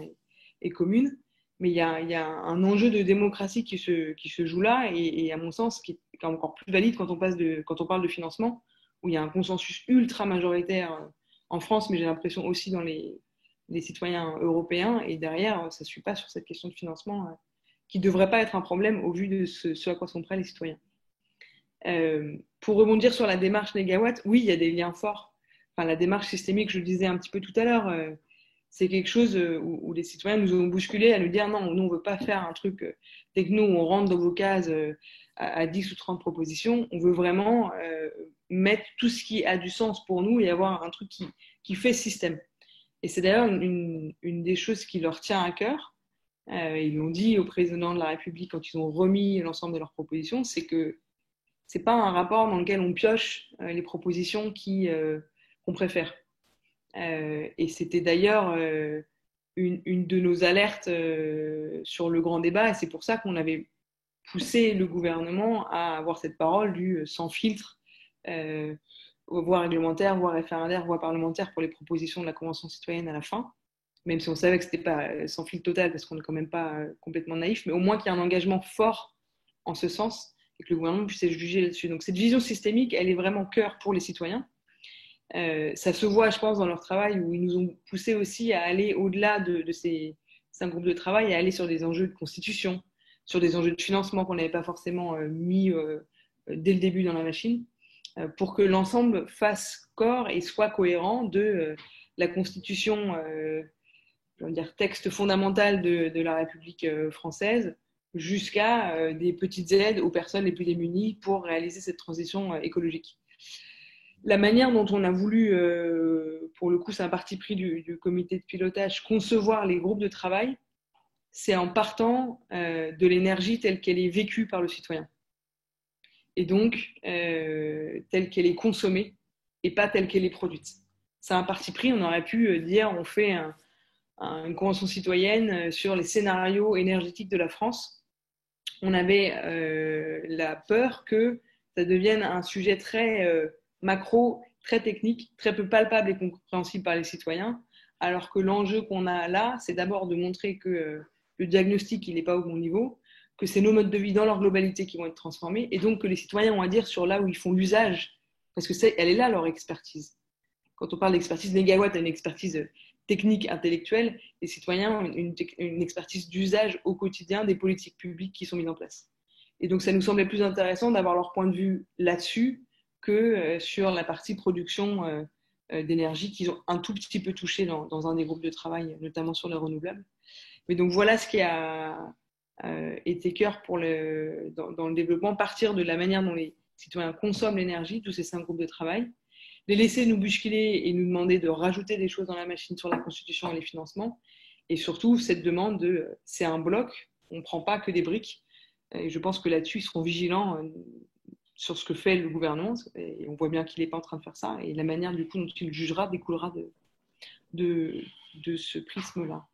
et communes. Mais il y a un enjeu de démocratie qui se joue là, et à mon sens, qui est encore plus valide quand on parle de financement, où il y a un consensus ultra majoritaire en France, mais j'ai l'impression aussi dans les citoyens européens. Et derrière, ça ne suit pas sur cette question de financement qui ne devrait pas être un problème au vu de ce à quoi sont prêts les citoyens. Pour rebondir sur la démarche Negawatt, oui, il y a des liens forts. Enfin, la démarche systémique, je le disais un petit peu tout à l'heure, c'est quelque chose où les citoyens nous ont bousculés à nous dire non, nous, on ne veut pas faire un truc dès que nous, on rentre dans vos cases à 10 ou 30 propositions. On veut vraiment mettre tout ce qui a du sens pour nous et avoir un truc qui fait système. Et c'est d'ailleurs une des choses qui leur tient à cœur. Ils l'ont dit au président de la République quand ils ont remis l'ensemble de leurs propositions, c'est que ce n'est pas un rapport dans lequel on pioche les propositions qu'on préfère. Et c'était d'ailleurs une de nos alertes sur le grand débat, et c'est pour ça qu'on avait poussé le gouvernement à avoir cette parole du sans filtre, voie réglementaire, voie référendaire, voie parlementaire pour les propositions de la Convention citoyenne à la fin, même si on savait que ce n'était pas sans filtre total, parce qu'on n'est quand même pas complètement naïf, mais au moins qu'il y ait un engagement fort en ce sens, et que le gouvernement puisse être jugé là-dessus. Donc cette vision systémique, elle est vraiment cœur pour les citoyens. Ça se voit, je pense, dans leur travail, où ils nous ont poussé aussi à aller au-delà de ces 5 groupes de travail, à aller sur des enjeux de constitution, sur des enjeux de financement qu'on n'avait pas forcément mis dès le début dans la machine, pour que l'ensemble fasse corps et soit cohérent de la constitution, je veux dire, texte fondamental de la République française, jusqu'à des petites aides aux personnes les plus démunies pour réaliser cette transition écologique. La manière dont on a voulu, pour le coup c'est un parti pris du comité de pilotage, concevoir les groupes de travail, c'est en partant de l'énergie telle qu'elle est vécue par le citoyen. Et donc, telle qu'elle est consommée et pas telle qu'elle est produite. C'est un parti pris, on aurait pu dire on fait une convention citoyenne sur les scénarios énergétiques de la France. On avait la peur que ça devienne un sujet très macro, très technique, très peu palpable et compréhensible par les citoyens, alors que l'enjeu qu'on a là, c'est d'abord de montrer que le diagnostic il n'est pas au bon niveau, que c'est nos modes de vie dans leur globalité qui vont être transformés, et donc que les citoyens ont à dire sur là où ils font l'usage, parce que elle est là leur expertise. Quand on parle d'expertise, Negawatt a une expertise technique, intellectuelle, les citoyens ont une expertise d'usage au quotidien des politiques publiques qui sont mises en place. Et donc ça nous semblait plus intéressant d'avoir leur point de vue là-dessus que sur la partie production d'énergie qu'ils ont un tout petit peu touché dans un des groupes de travail, notamment sur les renouvelables. Mais donc voilà ce qui a été cœur dans le développement, partir de la manière dont les citoyens consomment l'énergie, tous ces 5 groupes de travail, les laisser nous bousculer et nous demander de rajouter des choses dans la machine sur la constitution et les financements, et surtout cette demande de c'est un bloc, on ne prend pas que des briques, et je pense que là-dessus ils seront vigilants sur ce que fait le gouvernement, et on voit bien qu'il n'est pas en train de faire ça, et la manière du coup dont il jugera découlera de ce prisme-là.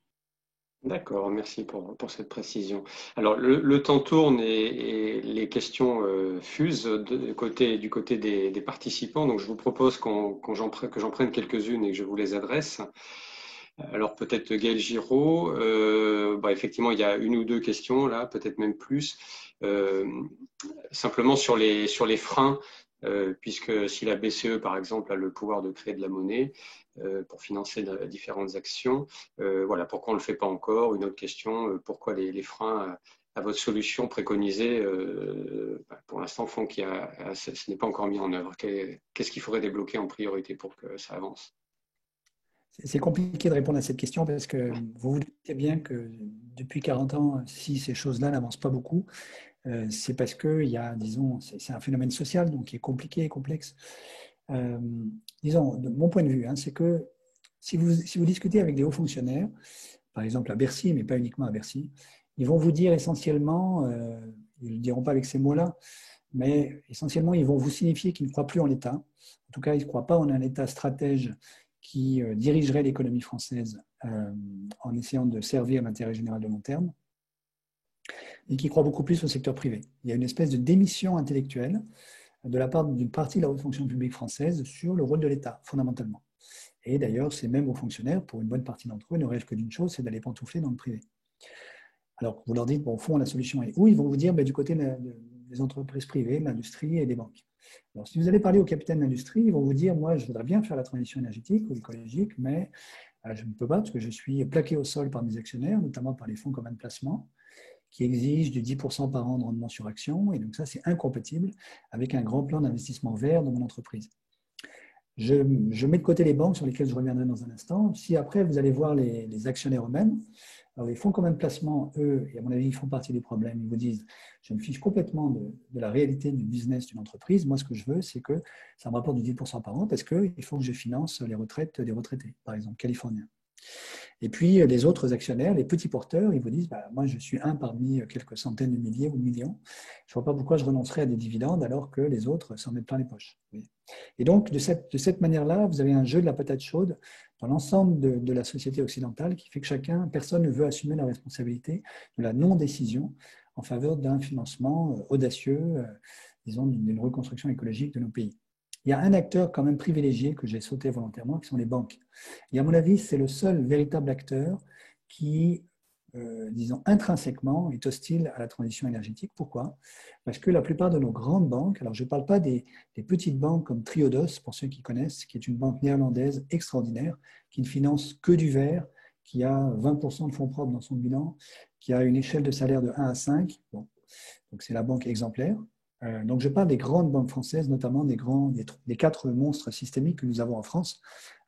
D'accord, merci pour cette précision. Alors, le temps tourne et les questions fusent du côté des participants. Donc, je vous propose que j'en prenne quelques-unes et que je vous les adresse. Alors, peut-être Gaël Giraud, effectivement, il y a une ou deux questions là, peut-être même plus. Simplement sur les freins, puisque si la BCE, par exemple, a le pouvoir de créer de la monnaie, pour financer différentes actions. Voilà, pourquoi on ne le fait pas encore? Une autre question, pourquoi les freins à votre solution préconisée, pour l'instant, font ce n'est pas encore mis en œuvre? Qu'est-ce qu'il faudrait débloquer en priorité pour que ça avance? C'est compliqué de répondre à cette question parce que vous vous doutez bien que depuis 40 ans, si ces choses-là n'avancent pas beaucoup, c'est parce qu'il y a, disons, c'est un phénomène social donc qui est compliqué et complexe. Disons, de mon point de vue, c'est que si vous discutez avec des hauts fonctionnaires, par exemple à Bercy, mais pas uniquement à Bercy, ils vont vous dire essentiellement, ils ne le diront pas avec ces mots-là, mais essentiellement, ils vont vous signifier qu'ils ne croient plus en l'État. En tout cas, ils ne croient pas en un État stratège qui dirigerait l'économie française en essayant de servir l'intérêt général de long terme, et qui croient beaucoup plus au secteur privé. Il y a une espèce de démission intellectuelle de la part d'une partie de la haute fonction publique française sur le rôle de l'État, fondamentalement. Et d'ailleurs, ces mêmes hauts fonctionnaires, pour une bonne partie d'entre eux, ne rêvent que d'une chose, c'est d'aller pantoufler dans le privé. Alors, vous leur dites, bon, au fond, la solution est où? Ils vont vous dire, du côté des entreprises privées, de l'industrie et des banques. Alors, si vous allez parler aux capitaines d'industrie, ils vont vous dire, moi, je voudrais bien faire la transition énergétique ou écologique, mais je ne peux pas parce que je suis plaqué au sol par mes actionnaires, notamment par les fonds communs de placement, qui exigent du 10% par an de rendement sur action. Et donc ça, c'est incompatible avec un grand plan d'investissement vert dans mon entreprise. Je mets de côté les banques sur lesquelles je reviendrai dans un instant. Si après, vous allez voir les actionnaires eux-mêmes, alors les fonds communs de placement, eux, et à mon avis, ils font partie des problèmes, ils vous disent, je me fiche complètement de la réalité du business d'une entreprise. Moi, ce que je veux, c'est que ça me rapporte du 10% par an parce qu'il faut que je finance les retraites des retraités, par exemple, californiens. Et puis, les autres actionnaires, les petits porteurs, ils vous disent, moi, je suis un parmi quelques centaines de milliers ou millions. Je ne vois pas pourquoi je renoncerais à des dividendes alors que les autres s'en mettent plein les poches. Et donc, de cette manière-là, vous avez un jeu de la patate chaude dans l'ensemble de la société occidentale qui fait que personne ne veut assumer la responsabilité de la non-décision en faveur d'un financement audacieux, disons, d'une reconstruction écologique de nos pays. Il y a un acteur quand même privilégié que j'ai sauté volontairement, qui sont les banques. Et à mon avis, c'est le seul véritable acteur qui, disons, intrinsèquement est hostile à la transition énergétique. Pourquoi? Parce que la plupart de nos grandes banques, alors je ne parle pas des petites banques comme Triodos, pour ceux qui connaissent, qui est une banque néerlandaise extraordinaire, qui ne finance que du vert, qui a 20% de fonds propres dans son bilan, qui a une échelle de salaire de 1 à 5. Bon. Donc c'est la banque exemplaire. Donc je parle des grandes banques françaises, notamment des 4 monstres systémiques que nous avons en France,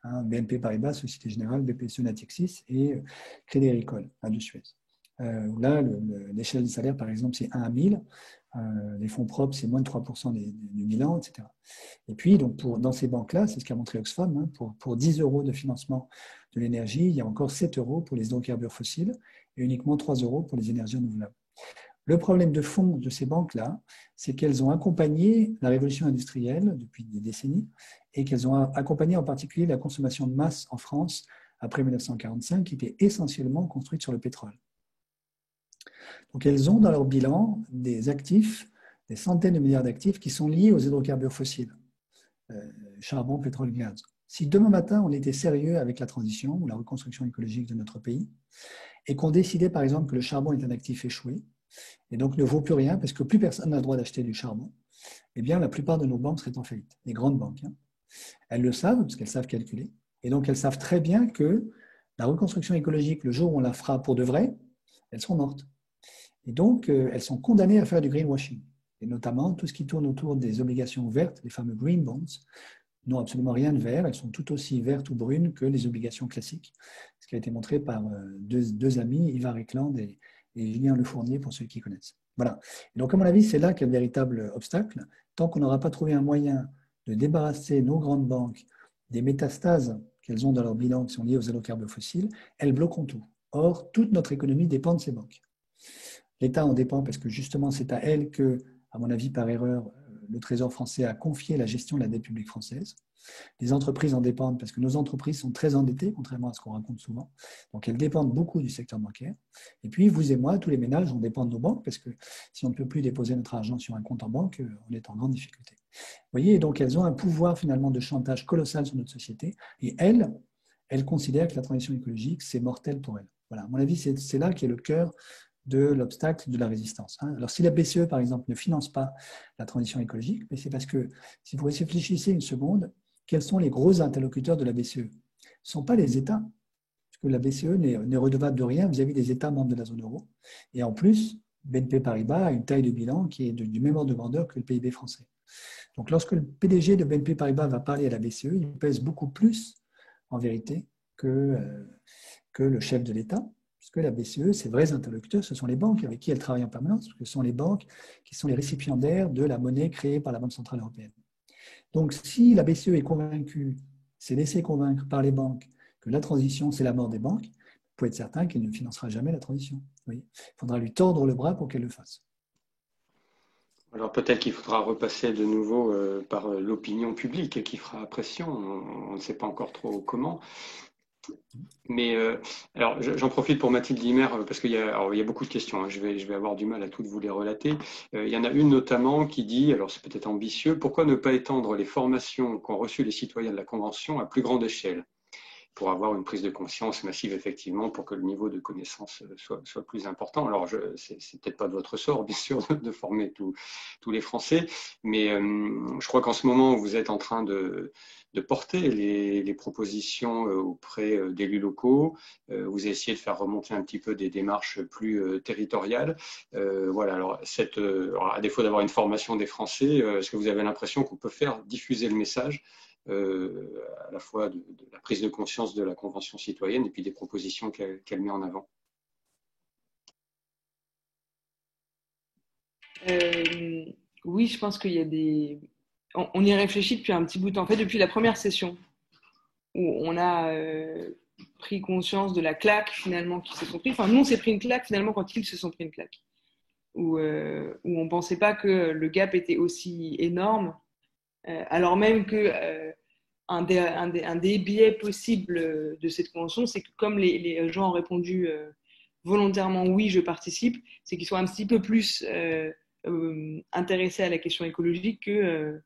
BNP Paribas, Société Générale, BPCE, Natixis et Crédit Agricole, de Suez. Là, l'échelle des salaires, par exemple, c'est 1 à 1000. Les fonds propres, c'est moins de 3% du bilan, etc. Et puis, donc dans ces banques-là, c'est ce qu'a montré Oxfam, hein, pour 10 euros de financement de l'énergie, il y a encore 7 euros pour les hydrocarbures fossiles et uniquement 3 euros pour les énergies renouvelables. Le problème de fond de ces banques-là, c'est qu'elles ont accompagné la révolution industrielle depuis des décennies et qu'elles ont accompagné en particulier la consommation de masse en France après 1945, qui était essentiellement construite sur le pétrole. Donc elles ont dans leur bilan des actifs, des centaines de milliards d'actifs qui sont liés aux hydrocarbures fossiles, charbon, pétrole, gaz. Si demain matin on était sérieux avec la transition ou la reconstruction écologique de notre pays et qu'on décidait par exemple que le charbon est un actif échoué et donc ne vaut plus rien parce que plus personne n'a le droit d'acheter du charbon, eh bien la plupart de nos banques seraient en faillite, les grandes banques. Hein. Elles le savent parce qu'elles savent calculer et donc elles savent très bien que la reconstruction écologique, le jour où on la fera pour de vrai, elles seront mortes. Et donc, elles sont condamnées à faire du greenwashing. Et notamment, tout ce qui tourne autour des obligations vertes, les fameux green bonds, n'ont absolument rien de vert. Elles sont tout aussi vertes ou brunes que les obligations classiques. Ce qui a été montré par deux amis, Ivar Eklund et Julien Lefournier, pour ceux qui connaissent. Voilà. Et donc, à mon avis, c'est là qu'il y a le véritable obstacle. Tant qu'on n'aura pas trouvé un moyen de débarrasser nos grandes banques des métastases qu'elles ont dans leur bilan qui sont liées aux hydrocarbures fossiles, elles bloqueront tout. Or, toute notre économie dépend de ces banques. L'État en dépend parce que justement, c'est à elle que, à mon avis, par erreur, le Trésor français a confié la gestion de la dette publique française. Les entreprises en dépendent parce que nos entreprises sont très endettées, contrairement à ce qu'on raconte souvent. Donc, elles dépendent beaucoup du secteur bancaire. Et puis, vous et moi, tous les ménages, on dépend de nos banques parce que si on ne peut plus déposer notre argent sur un compte en banque, on est en grande difficulté. Vous voyez, donc elles ont un pouvoir finalement de chantage colossal sur notre société. Et elles considèrent que la transition écologique, c'est mortel pour elles. Voilà, à mon avis, c'est là qu'est le cœur de l'obstacle de la résistance. Alors, si la BCE, par exemple, ne finance pas la transition écologique, c'est parce que, si vous réfléchissez une seconde, quels sont les gros interlocuteurs de la BCE? Ce ne sont pas les États, parce que la BCE n'est redevable de rien vis-à-vis des États membres de la zone euro. Et en plus, BNP Paribas a une taille de bilan qui est du même ordre de grandeur que le PIB français. Donc, lorsque le PDG de BNP Paribas va parler à la BCE, il pèse beaucoup plus, en vérité, que le chef de l'État. Puisque la BCE, ses vrais interlocuteurs, ce sont les banques avec qui elle travaille en permanence, parce que ce sont les banques qui sont les récipiendaires de la monnaie créée par la Banque centrale européenne. Donc, si la BCE est convaincue, s'est laissée convaincre par les banques que la transition, c'est la mort des banques, vous pouvez être certain qu'elle ne financera jamais la transition. Il faudra lui tordre le bras pour qu'elle le fasse. Alors peut-être qu'il faudra repasser de nouveau par l'opinion publique qui fera pression, on ne sait pas encore trop comment. Mais alors j'en profite pour Mathilde Dimer parce qu'il y a beaucoup de questions, hein. Je vais avoir du mal à toutes vous les relater. Il y en a une notamment qui dit, alors c'est peut-être ambitieux, pourquoi ne pas étendre les formations qu'ont reçues les citoyens de la Convention à plus grande échelle pour avoir une prise de conscience massive, effectivement, pour que le niveau de connaissance soit plus important. Alors, c'est peut-être pas de votre sort, bien sûr, de former tous les Français, mais je crois qu'en ce moment, vous êtes en train de porter les propositions auprès d'élus locaux. Vous essayez de faire remonter un petit peu des démarches plus territoriales. Voilà, alors, à défaut d'avoir une formation des Français, est-ce que vous avez l'impression qu'on peut faire diffuser le message à la fois de la prise de conscience de la Convention citoyenne et puis des propositions qu'elle met en avant? Oui, je pense qu'il y a des... On y réfléchit depuis un petit bout de temps. En fait, depuis la première session, où on a pris conscience de la claque finalement qu'ils se sont pris. Enfin, nous, on s'est pris une claque finalement quand ils se sont pris une claque. Où on ne pensait pas que le gap était aussi énorme, alors même que un des biais possibles de cette convention, c'est que comme les gens ont répondu volontairement oui, je participe, c'est qu'ils soient un petit peu plus intéressés à la question écologique que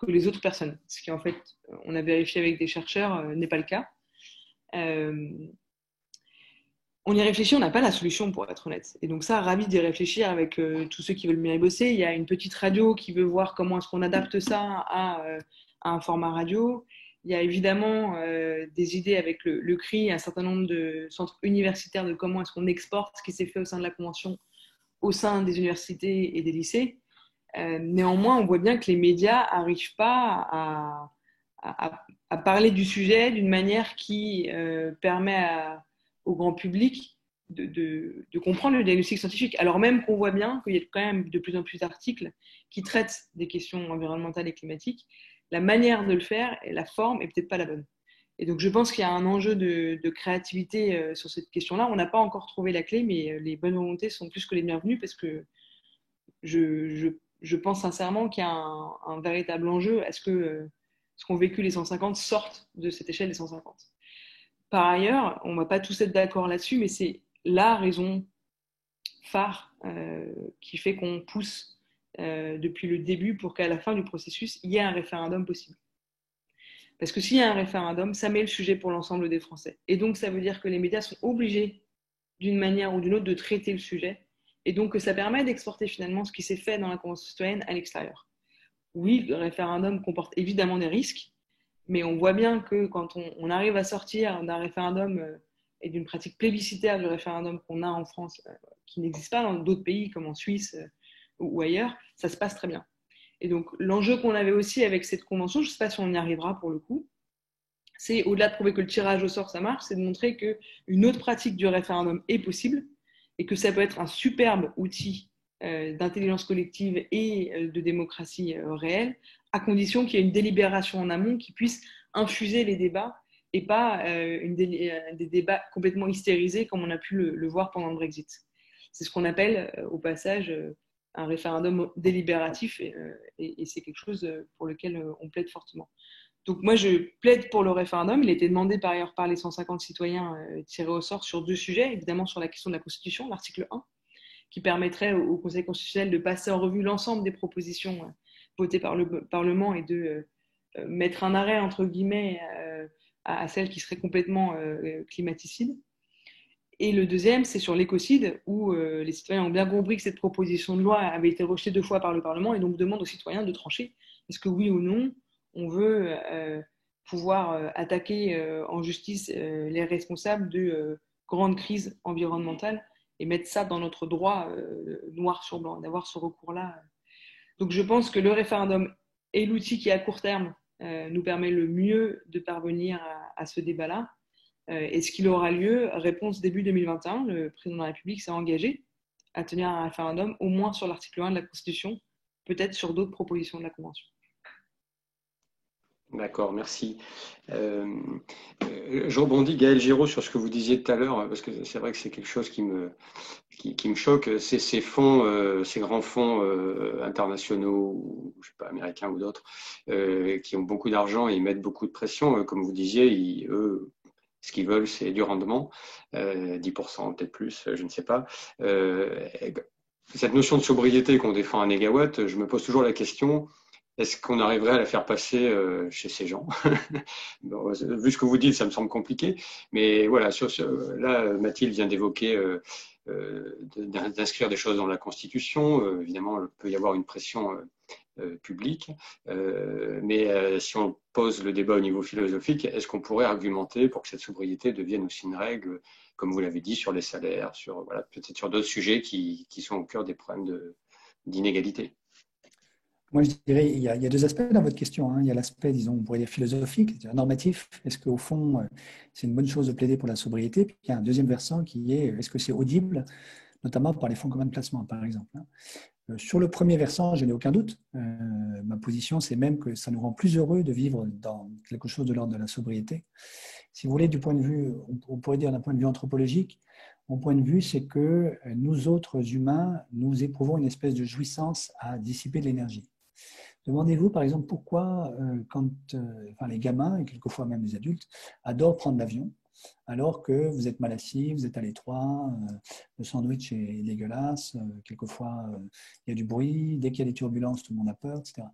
les autres personnes. Ce qui en fait, on a vérifié avec des chercheurs, n'est pas le cas. On y réfléchit, on n'a pas la solution pour être honnête. Et donc ça, ravi d'y réfléchir avec tous ceux qui veulent bien y bosser. Il y a une petite radio qui veut voir comment est-ce qu'on adapte ça à un format radio. Il y a évidemment des idées avec le CRI, un certain nombre de centres universitaires de comment est-ce qu'on exporte ce qui s'est fait au sein de la Convention au sein des universités et des lycées. Néanmoins, on voit bien que les médias n'arrivent pas à parler du sujet d'une manière qui permet au grand public de comprendre le diagnostic scientifique, alors même qu'on voit bien qu'il y a quand même de plus en plus d'articles qui traitent des questions environnementales et climatiques. La manière de le faire et la forme n'est peut-être pas la bonne. Et donc, je pense qu'il y a un enjeu de créativité sur cette question-là. On n'a pas encore trouvé la clé, mais les bonnes volontés sont plus que les bienvenues parce que je pense sincèrement qu'il y a un véritable enjeu à ce que ce qu'ont vécu les 150 sortent de cette échelle des 150. Par ailleurs, on ne va pas tous être d'accord là-dessus, mais c'est la raison phare qui fait qu'on pousse depuis le début pour qu'à la fin du processus, il y ait un référendum possible. Parce que s'il y a un référendum, ça met le sujet pour l'ensemble des Français. Et donc, ça veut dire que les médias sont obligés, d'une manière ou d'une autre, de traiter le sujet. Et donc, que ça permet d'exporter finalement ce qui s'est fait dans la Convention citoyenne à l'extérieur. Oui, le référendum comporte évidemment des risques, mais on voit bien que quand on arrive à sortir d'un référendum et d'une pratique plébiscitaire du référendum qu'on a en France, qui n'existe pas dans d'autres pays comme en Suisse ou ailleurs, ça se passe très bien. Et donc, l'enjeu qu'on avait aussi avec cette convention, je ne sais pas si on y arrivera pour le coup, c'est au-delà de prouver que le tirage au sort, ça marche, c'est de montrer qu'une autre pratique du référendum est possible et que ça peut être un superbe outil d'intelligence collective et de démocratie réelle, à condition qu'il y ait une délibération en amont qui puisse infuser les débats et pas des débats complètement hystérisés comme on a pu le voir pendant le Brexit. C'est ce qu'on appelle au passage un référendum délibératif et c'est quelque chose pour lequel on plaide fortement. Donc moi, je plaide pour le référendum. Il a été demandé par ailleurs par les 150 citoyens tirés au sort sur deux sujets. Évidemment, sur la question de la Constitution, l'article 1, qui permettrait au Conseil constitutionnel de passer en revue l'ensemble des propositions votées par le Parlement et de mettre un arrêt, entre guillemets, à celles qui seraient complètement climaticides. Et le deuxième, c'est sur l'écocide, où les citoyens ont bien compris que cette proposition de loi avait été rejetée 2 fois par le Parlement et donc demandent aux citoyens de trancher. Est-ce que oui ou non, on veut pouvoir attaquer en justice les responsables de grandes crises environnementales et mettre ça dans notre droit noir sur blanc, d'avoir ce recours-là. Donc je pense que le référendum est l'outil qui, à court terme, nous permet le mieux de parvenir à ce débat-là. Est-ce qu'il aura lieu? Réponse début 2021. Le président de la République s'est engagé à tenir un référendum, au moins sur l'article 1 de la Constitution, peut-être sur d'autres propositions de la Convention. D'accord, merci. Je rebondis, Gaël Giraud, sur ce que vous disiez tout à l'heure, parce que c'est vrai que c'est quelque chose qui me choque. C'est ces fonds, ces grands fonds internationaux, je sais pas, américains ou d'autres, qui ont beaucoup d'argent et ils mettent beaucoup de pression. Comme vous disiez, eux, ce qu'ils veulent, c'est du rendement, 10%, peut-être plus, je ne sais pas. Cette notion de sobriété qu'on défend à Négawatt, je me pose toujours la question, est-ce qu'on arriverait à la faire passer chez ces gens? Bon, vu ce que vous dites, ça me semble compliqué. Mais voilà, là, Mathilde vient d'évoquer d'inscrire des choses dans la Constitution. Évidemment, il peut y avoir une pression publique. Mais si on pose le débat au niveau philosophique, est-ce qu'on pourrait argumenter pour que cette sobriété devienne aussi une règle, comme vous l'avez dit, sur les salaires, peut-être sur d'autres sujets qui sont au cœur des problèmes d'inégalité? Moi, je dirais il y a 2 aspects dans votre question. Il y a l'aspect, disons, on pourrait dire philosophique, normatif. Est-ce qu'au fond, c'est une bonne chose de plaider pour la sobriété? Puis il y a un deuxième versant qui est, est-ce que c'est audible, notamment par les fonds communs de placement, par exemple. Sur le premier versant, je n'ai aucun doute. Ma position, c'est même que ça nous rend plus heureux de vivre dans quelque chose de l'ordre de la sobriété. Si vous voulez, du point de vue, on pourrait dire d'un point de vue anthropologique, mon point de vue, c'est que nous autres humains, nous éprouvons une espèce de jouissance à dissiper de l'énergie. Demandez-vous, par exemple, pourquoi les gamins, et quelquefois même les adultes, adorent prendre l'avion, alors que vous êtes mal assis, vous êtes à l'étroit, le sandwich est dégueulasse, quelquefois il y a du bruit, dès qu'il y a des turbulences, tout le monde a peur, etc.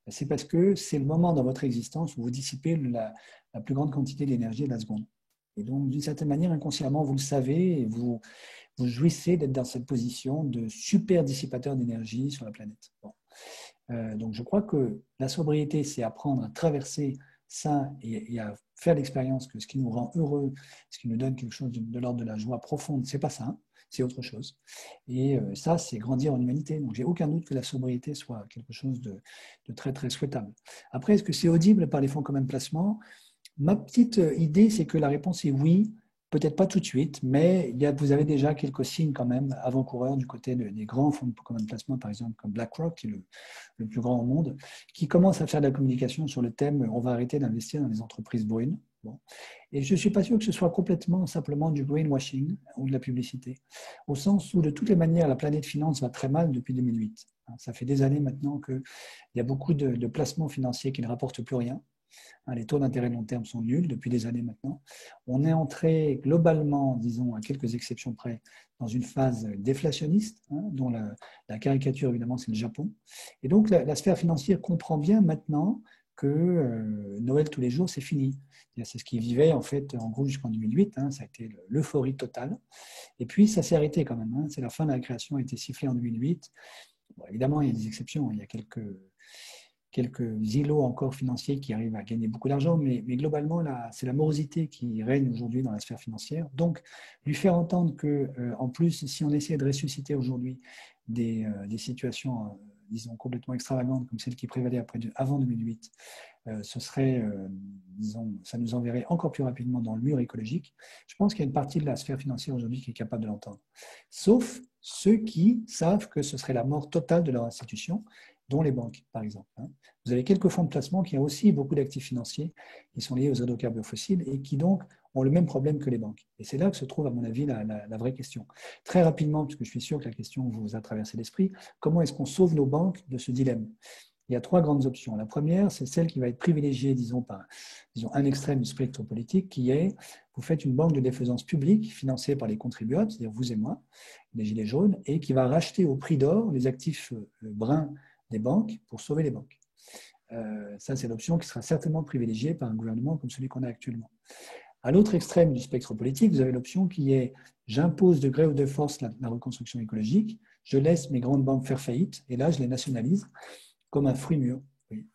C'est parce que c'est le moment dans votre existence où vous dissipez la plus grande quantité d'énergie de la seconde. Et donc, d'une certaine manière, inconsciemment, vous le savez et vous jouissez d'être dans cette position de super dissipateur d'énergie sur la planète. Bon. Donc, je crois que la sobriété, c'est apprendre à traverser ça et à faire l'expérience que ce qui nous rend heureux, ce qui nous donne quelque chose de l'ordre de la joie profonde, c'est pas ça, c'est autre chose. Et ça, c'est grandir en humanité. Donc, j'ai aucun doute que la sobriété soit quelque chose de très, très souhaitable. Après, est-ce que c'est audible par les fonds communs de placement? Ma petite idée, c'est que la réponse est oui, Peut-être pas tout de suite, mais vous avez déjà quelques signes quand même avant-coureurs du côté des grands fonds de commun de placement, par exemple comme BlackRock, qui est le plus grand au monde, qui commencent à faire de la communication sur le thème « on va arrêter d'investir dans les entreprises brunes ». Bon. Et je ne suis pas sûr que ce soit complètement simplement du greenwashing ou de la publicité, au sens où de toutes les manières, la planète finance va très mal depuis 2008. Ça fait des années maintenant qu'il y a beaucoup de placements financiers qui ne rapportent plus rien. Les taux d'intérêt long terme sont nuls depuis des années maintenant. On est entré globalement, disons, à quelques exceptions près, dans une phase déflationniste, dont la caricature, évidemment, c'est le Japon. Et donc, la sphère financière comprend bien maintenant que Noël tous les jours, c'est fini. C'est ce qu'ils vivaient, en fait, en gros, jusqu'en 2008. Ça a été l'euphorie totale. Et puis, ça s'est arrêté quand même. C'est la fin de la création a été sifflée en 2008. Bon, évidemment, il y a des exceptions. Il y a quelques îlots encore financiers qui arrivent à gagner beaucoup d'argent, mais globalement, c'est la morosité qui règne aujourd'hui dans la sphère financière. Donc, lui faire entendre que, en plus, si on essaie de ressusciter aujourd'hui des situations, disons, complètement extravagantes comme celles qui prévalaient avant 2008, ce serait, disons, ça nous enverrait encore plus rapidement dans le mur écologique. Je pense qu'il y a une partie de la sphère financière aujourd'hui qui est capable de l'entendre. Sauf ceux qui savent que ce serait la mort totale de leur institution, dont les banques, par exemple. Vous avez quelques fonds de placement qui ont aussi beaucoup d'actifs financiers qui sont liés aux hydrocarbures fossiles et qui donc ont le même problème que les banques. Et c'est là que se trouve, à mon avis, la vraie question. Très rapidement, parce que je suis sûr que la question vous a traversé l'esprit, comment est-ce qu'on sauve nos banques de ce dilemme ? Il y a trois grandes options. La première, c'est celle qui va être privilégiée, disons, par un extrême du spectre politique, qui est, vous faites une banque de défaisance publique financée par les contribuables, c'est-à-dire vous et moi, les gilets jaunes, et qui va racheter au prix d'or les actifs bruns des banques pour sauver les banques. Ça, c'est l'option qui sera certainement privilégiée par un gouvernement comme celui qu'on a actuellement. À l'autre extrême du spectre politique, vous avez l'option qui est j'impose de gré ou de force la reconstruction écologique, je laisse mes grandes banques faire faillite, et là, je les nationalise comme un fruit mûr. Oui.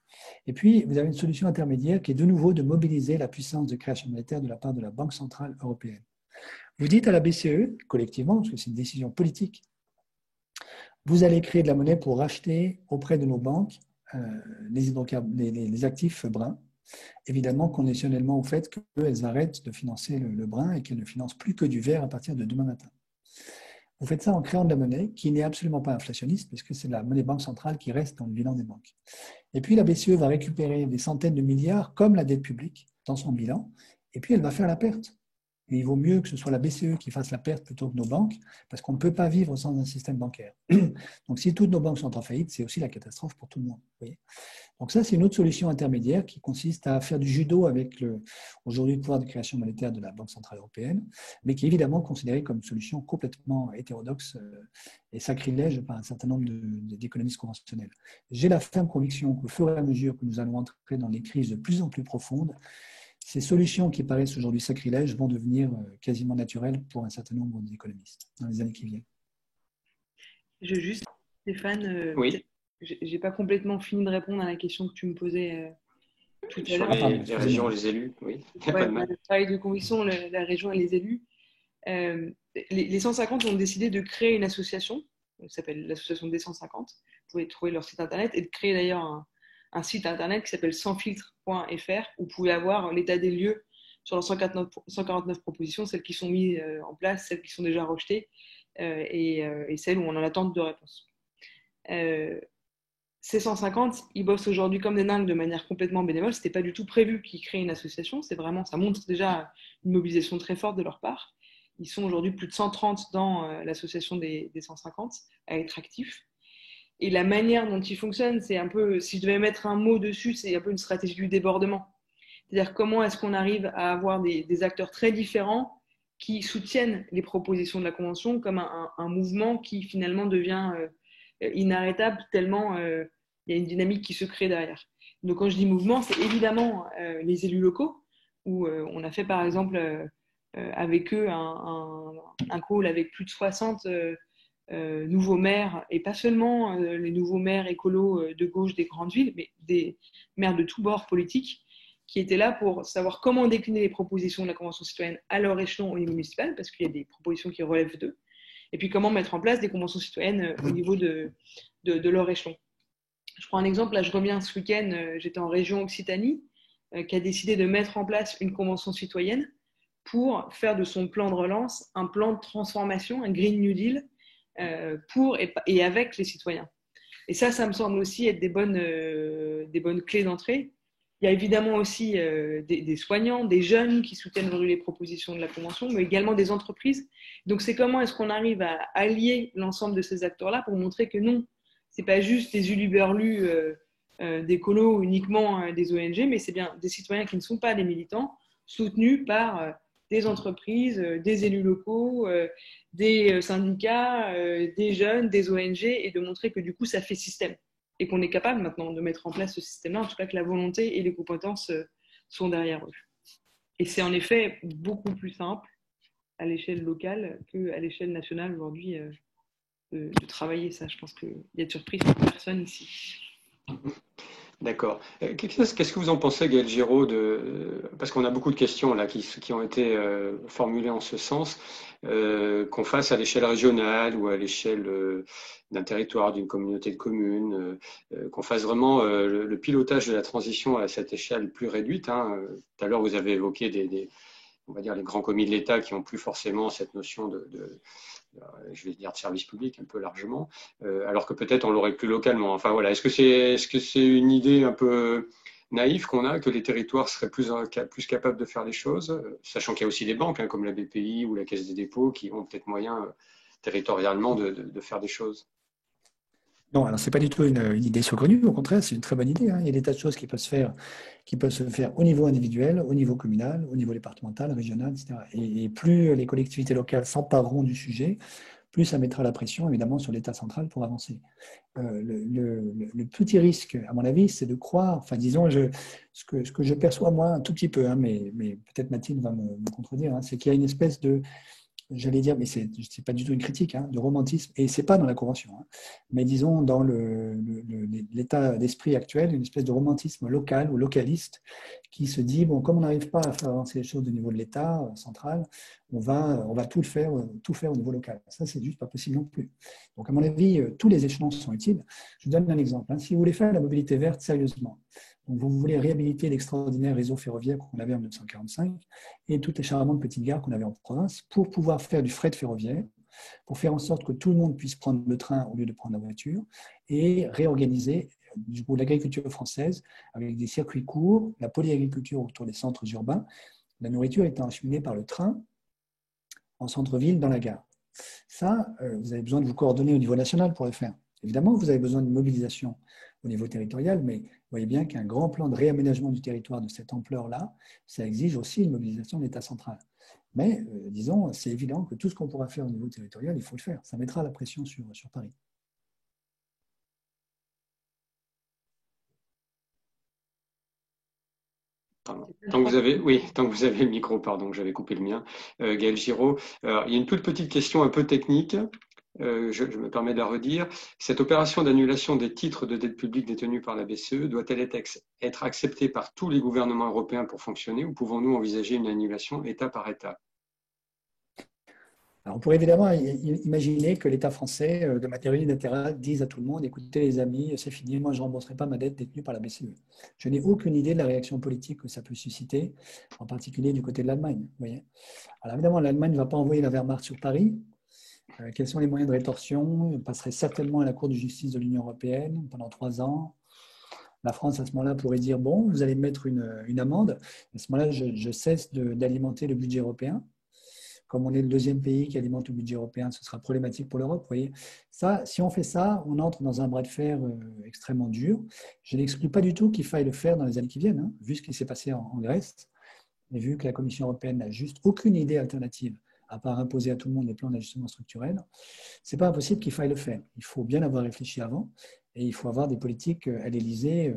Et puis, vous avez une solution intermédiaire qui est de nouveau de mobiliser la puissance de création monétaire de la part de la Banque centrale européenne. Vous dites à la BCE, collectivement, parce que c'est une décision politique, vous allez créer de la monnaie pour racheter auprès de nos banques les actifs bruns, évidemment conditionnellement au fait qu'elles arrêtent de financer le brun et qu'elles ne financent plus que du vert à partir de demain matin. Vous faites ça en créant de la monnaie qui n'est absolument pas inflationniste, puisque c'est la monnaie banque centrale qui reste dans le bilan des banques. Et puis la BCE va récupérer des centaines de milliards, comme la dette publique, dans son bilan, et puis elle va faire la perte. Et il vaut mieux que ce soit la BCE qui fasse la perte plutôt que nos banques, parce qu'on ne peut pas vivre sans un système bancaire. Donc si toutes nos banques sont en faillite, c'est aussi la catastrophe pour tout le monde. Vous voyez. Donc ça, c'est une autre solution intermédiaire qui consiste à faire du judo avec aujourd'hui le pouvoir de création monétaire de la Banque centrale européenne, mais qui est évidemment considérée comme une solution complètement hétérodoxe et sacrilège par un certain nombre d'économistes conventionnels. J'ai la ferme conviction qu'au fur et à mesure que nous allons entrer dans des crises de plus en plus profondes, ces solutions qui paraissent aujourd'hui sacrilèges vont devenir quasiment naturelles pour un certain nombre d'économistes dans les années qui viennent. Stéphane, oui. J'ai pas complètement fini de répondre à la question que tu me posais tout à l'heure. Sur les régions et les élus, oui. Le travail de conviction, la région et les élus. Les 150 ont décidé de créer une association, qui s'appelle l'association des 150. Vous pouvez trouver leur site internet et de créer d'ailleurs un site internet qui s'appelle sansfiltre.fr où vous pouvez avoir l'état des lieux sur les 149 propositions, celles qui sont mises en place, celles qui sont déjà rejetées et celles où on est en attente de réponse. Ces 150, ils bossent aujourd'hui comme des dingues de manière complètement bénévole. Ce n'était pas du tout prévu qu'ils créent une association. C'est vraiment, ça montre déjà une mobilisation très forte de leur part. Ils sont aujourd'hui plus de 130 dans l'association des 150 à être actifs. Et la manière dont ils fonctionnent, c'est un peu, si je devais mettre un mot dessus, c'est un peu une stratégie du débordement. C'est-à-dire comment est-ce qu'on arrive à avoir des acteurs très différents qui soutiennent les propositions de la Convention comme un mouvement qui finalement devient inarrêtable tellement il y a une dynamique qui se crée derrière. Donc quand je dis mouvement, c'est évidemment les élus locaux, où on a fait par exemple avec eux un call avec plus de 60 nouveaux maires, et pas seulement les nouveaux maires écolos de gauche des grandes villes, mais des maires de tous bords politiques, qui étaient là pour savoir comment décliner les propositions de la Convention citoyenne à leur échelon au niveau municipal, parce qu'il y a des propositions qui relèvent d'eux, et puis comment mettre en place des conventions citoyennes au niveau de leur échelon. Je prends un exemple, là je reviens ce week-end, j'étais en région Occitanie, qui a décidé de mettre en place une convention citoyenne pour faire de son plan de relance un plan de transformation, un Green New Deal, pour et avec les citoyens. Et ça me semble aussi être des bonnes clés d'entrée. Il y a évidemment aussi des soignants, des jeunes qui soutiennent les propositions de la Convention, mais également des entreprises. Donc, c'est comment est-ce qu'on arrive à allier l'ensemble de ces acteurs-là pour montrer que non, ce n'est pas juste des uluberlus d'écolos, uniquement des ONG, mais c'est bien des citoyens qui ne sont pas des militants, soutenus par des entreprises, des élus locaux, des syndicats, des jeunes, des ONG, et de montrer que du coup, ça fait système. Et qu'on est capable maintenant de mettre en place ce système-là, en tout cas que la volonté et les compétences sont derrière eux. Et c'est en effet beaucoup plus simple à l'échelle locale qu'à l'échelle nationale aujourd'hui de travailler ça. Je pense qu'il y a de surprise pour personne ici. D'accord. Qu'est-ce que vous en pensez, Gaël Giraud, parce qu'on a beaucoup de questions là qui ont été formulées en ce sens, qu'on fasse à l'échelle régionale ou à l'échelle d'un territoire, d'une communauté de communes, qu'on fasse vraiment le pilotage de la transition à cette échelle plus réduite, hein. Tout à l'heure, vous avez évoqué on va dire, les grands commis de l'État qui n'ont plus forcément cette notion je vais dire de service public un peu largement, alors que peut-être on l'aurait plus localement. Enfin voilà, est-ce que c'est une idée un peu naïve qu'on a, que les territoires seraient plus capables de faire les choses, sachant qu'il y a aussi des banques comme la BPI ou la Caisse des dépôts qui ont peut-être moyen territorialement de faire des choses? Non, alors c'est pas du tout une idée saugrenue, au contraire, c'est une très bonne idée, hein. Il y a des tas de choses qui peuvent se faire au niveau individuel, au niveau communal, au niveau départemental, régional, etc. Et plus les collectivités locales s'empareront du sujet, plus ça mettra la pression, évidemment, sur l'État central pour avancer. Le petit risque, à mon avis, c'est de croire, enfin disons, ce que je perçois moi un tout petit peu, hein, mais peut-être Mathilde va me contredire, hein, c'est qu'il y a une espèce de, j'allais dire, mais c'est pas du tout une critique, hein, de romantisme, et c'est pas dans la Convention, hein, mais disons dans l'état d'esprit actuel, une espèce de romantisme local ou localiste qui se dit, bon, comme on n'arrive pas à faire avancer les choses au niveau de l'État central, on va tout faire au niveau local. Ça, c'est juste pas possible non plus. Donc, à mon avis, tous les échelons sont utiles. Je vous donne un exemple, hein. Si vous voulez faire la mobilité verte sérieusement, donc vous voulez réhabiliter l'extraordinaire réseau ferroviaire qu'on avait en 1945 et toutes les charmantes petites gares qu'on avait en province pour pouvoir faire du fret ferroviaire, pour faire en sorte que tout le monde puisse prendre le train au lieu de prendre la voiture et réorganiser du coup l'agriculture française avec des circuits courts, la polyagriculture autour des centres urbains, la nourriture étant acheminée par le train en centre-ville dans la gare. Ça, vous avez besoin de vous coordonner au niveau national pour le faire. Évidemment, vous avez besoin de mobilisation au niveau territorial, mais vous voyez bien qu'un grand plan de réaménagement du territoire de cette ampleur-là, ça exige aussi une mobilisation de l'État central. Mais, disons, c'est évident que tout ce qu'on pourra faire au niveau territorial, il faut le faire. Ça mettra la pression sur Paris. Tant que vous avez le micro, pardon, j'avais coupé le mien. Gaël Giraud, il y a une toute petite question un peu technique. Je me permets de la redire. Cette opération d'annulation des titres de dette publique détenus par la BCE doit-elle être acceptée par tous les gouvernements européens pour fonctionner, ou pouvons-nous envisager une annulation État par État? Alors, on pourrait évidemment imaginer que l'État français, de manière unilatérale, dise à tout le monde, écoutez les amis, c'est fini, moi je ne rembourserai pas ma dette détenue par la BCE. Je n'ai aucune idée de la réaction politique que ça peut susciter, en particulier du côté de l'Allemagne. Vous voyez. Alors évidemment, l'Allemagne ne va pas envoyer la Wehrmacht sur Paris. Quels sont les moyens de rétorsion? On passerait certainement à la Cour de justice de l'Union européenne pendant 3 ans. La France, à ce moment-là, pourrait dire, bon, vous allez me mettre une amende. À ce moment-là, je cesse d'alimenter le budget européen. Comme on est le deuxième pays qui alimente le budget européen, ce sera problématique pour l'Europe. Vous voyez, ça, si on fait ça, on entre dans un bras de fer extrêmement dur. Je n'exclus pas du tout qu'il faille le faire dans les années qui viennent, hein, vu ce qui s'est passé en Grèce, et vu que la Commission européenne n'a juste aucune idée alternative à part imposer à tout le monde des plans d'ajustement structurel. Ce n'est pas impossible qu'il faille le faire. Il faut bien avoir réfléchi avant, et il faut avoir des politiques à l'Élysée,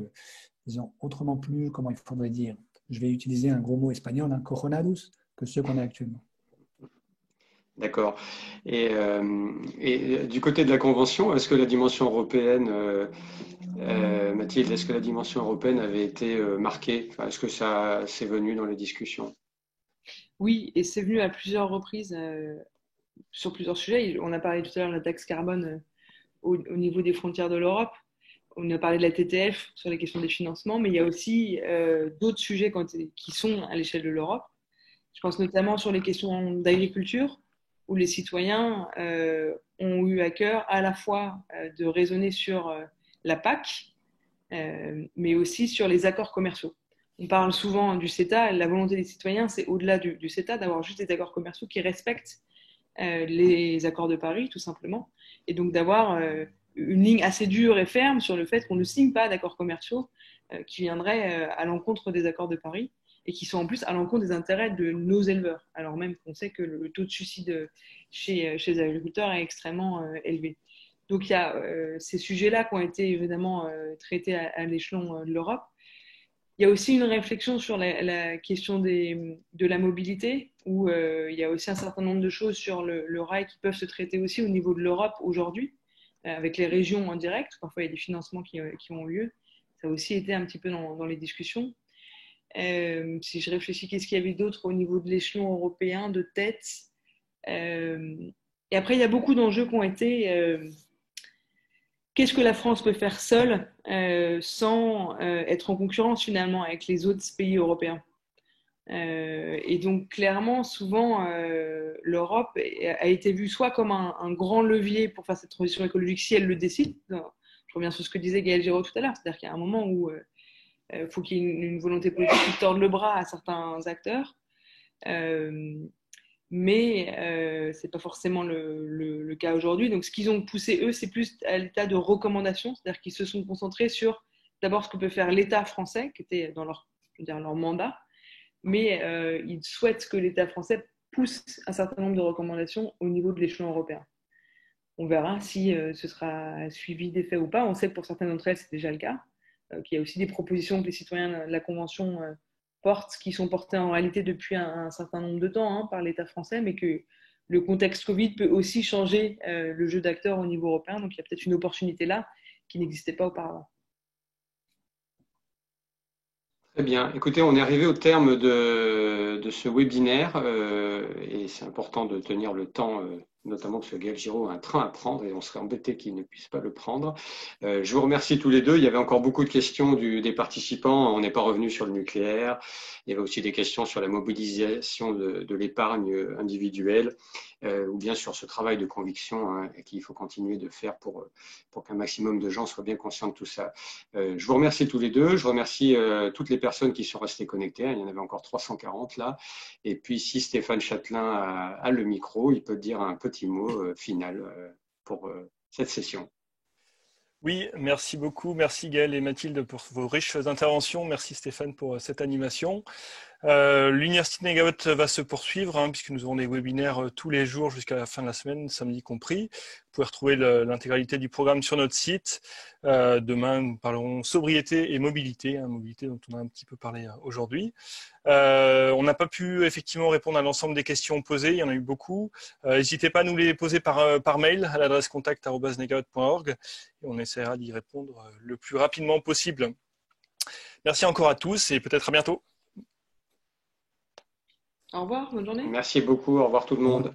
disons autrement plus, comment il faudrait dire, je vais utiliser un gros mot espagnol, un coronados, que ceux qu'on a actuellement. D'accord. Et du côté de la Convention, est-ce que la dimension européenne, Mathilde, est-ce que la dimension européenne avait été marquée? Enfin, est-ce que ça c'est venu dans les discussions? Oui, et c'est venu à plusieurs reprises sur plusieurs sujets. On a parlé tout à l'heure de la taxe carbone au niveau des frontières de l'Europe. On a parlé de la TTF sur les questions des financements, mais il y a aussi d'autres sujets qui sont à l'échelle de l'Europe. Je pense notamment sur les questions d'agriculture, où les citoyens ont eu à cœur à la fois de raisonner sur la PAC, mais aussi sur les accords commerciaux. On parle souvent du CETA, et la volonté des citoyens, c'est au-delà du CETA, d'avoir juste des accords commerciaux qui respectent les accords de Paris, tout simplement, et donc d'avoir une ligne assez dure et ferme sur le fait qu'on ne signe pas d'accords commerciaux qui viendraient à l'encontre des accords de Paris et qui sont en plus à l'encontre des intérêts de nos éleveurs, alors même qu'on sait que le taux de suicide chez les agriculteurs est extrêmement élevé. Donc il y a ces sujets-là qui ont été évidemment traités à l'échelon de l'Europe. Il y a aussi une réflexion sur la question de la mobilité, où il y a aussi un certain nombre de choses sur le rail qui peuvent se traiter aussi au niveau de l'Europe aujourd'hui, avec les régions en direct. Parfois, il y a des financements qui ont lieu. Ça a aussi été un petit peu dans les discussions. Si je réfléchis, qu'est-ce qu'il y avait d'autre au niveau de l'échelon européen, de tête et après, il y a beaucoup d'enjeux qui ont été... qu'est-ce que la France peut faire seule sans être en concurrence finalement avec les autres pays européens et donc clairement, souvent, l'Europe a été vue soit comme un grand levier pour faire cette transition écologique si elle le décide. Je reviens sur ce que disait Gaël Giraud tout à l'heure, c'est-à-dire qu'il y a un moment où faut qu'il y ait une volonté politique qui torde le bras à certains acteurs. Mais ce n'est pas forcément le cas aujourd'hui. Donc, ce qu'ils ont poussé, eux, c'est plus à l'état de recommandation, c'est-à-dire qu'ils se sont concentrés sur d'abord ce que peut faire l'État français, qui était dans leur mandat, mais ils souhaitent que l'État français pousse un certain nombre de recommandations au niveau de l'échelon européen. On verra si ce sera suivi d'effet ou pas. On sait que pour certaines d'entre elles, c'est déjà le cas, qu'il y a aussi des propositions que les citoyens de la Convention portent, qui sont portées en réalité depuis un certain nombre de temps par l'État français, mais que le contexte Covid peut aussi changer le jeu d'acteurs au niveau européen. Donc il y a peut-être une opportunité là qui n'existait pas auparavant. Très bien. Écoutez, on est arrivé au terme de ce webinaire et c'est important de tenir le temps, notamment parce que Gaël Giraud a un train à prendre et on serait embêté qu'il ne puisse pas le prendre. Je vous remercie tous les deux. Il y avait encore beaucoup de questions des participants. On n'est pas revenu sur le nucléaire. Il y avait aussi des questions sur la mobilisation de l'épargne individuelle ou bien sur ce travail de conviction qu'il faut continuer de faire pour qu'un maximum de gens soient bien conscients de tout ça. Je vous remercie tous les deux. Je remercie toutes les personnes qui sont restées connectées. Il y en avait encore 340 là. Et puis, si Stéphane Châtelain a le micro, il peut dire un petit mot final pour cette session. Oui, merci beaucoup. Merci Gaël et Mathilde pour vos riches interventions. Merci Stéphane pour cette animation. L'Université Négawatt va se poursuivre puisque nous aurons des webinaires tous les jours jusqu'à la fin de la semaine, samedi compris. Vous pouvez retrouver l'intégralité du programme sur notre site. Demain, nous parlerons sobriété et mobilité, mobilité dont on a un petit peu parlé aujourd'hui. On n'a pas pu effectivement répondre à l'ensemble des questions posées, il y en a eu beaucoup. N'hésitez pas à nous les poser par mail à l'adresse contact@negawatt.org et on essaiera d'y répondre le plus rapidement possible. Merci encore à tous et peut-être à bientôt. Au revoir, bonne journée. Merci beaucoup, au revoir tout le monde.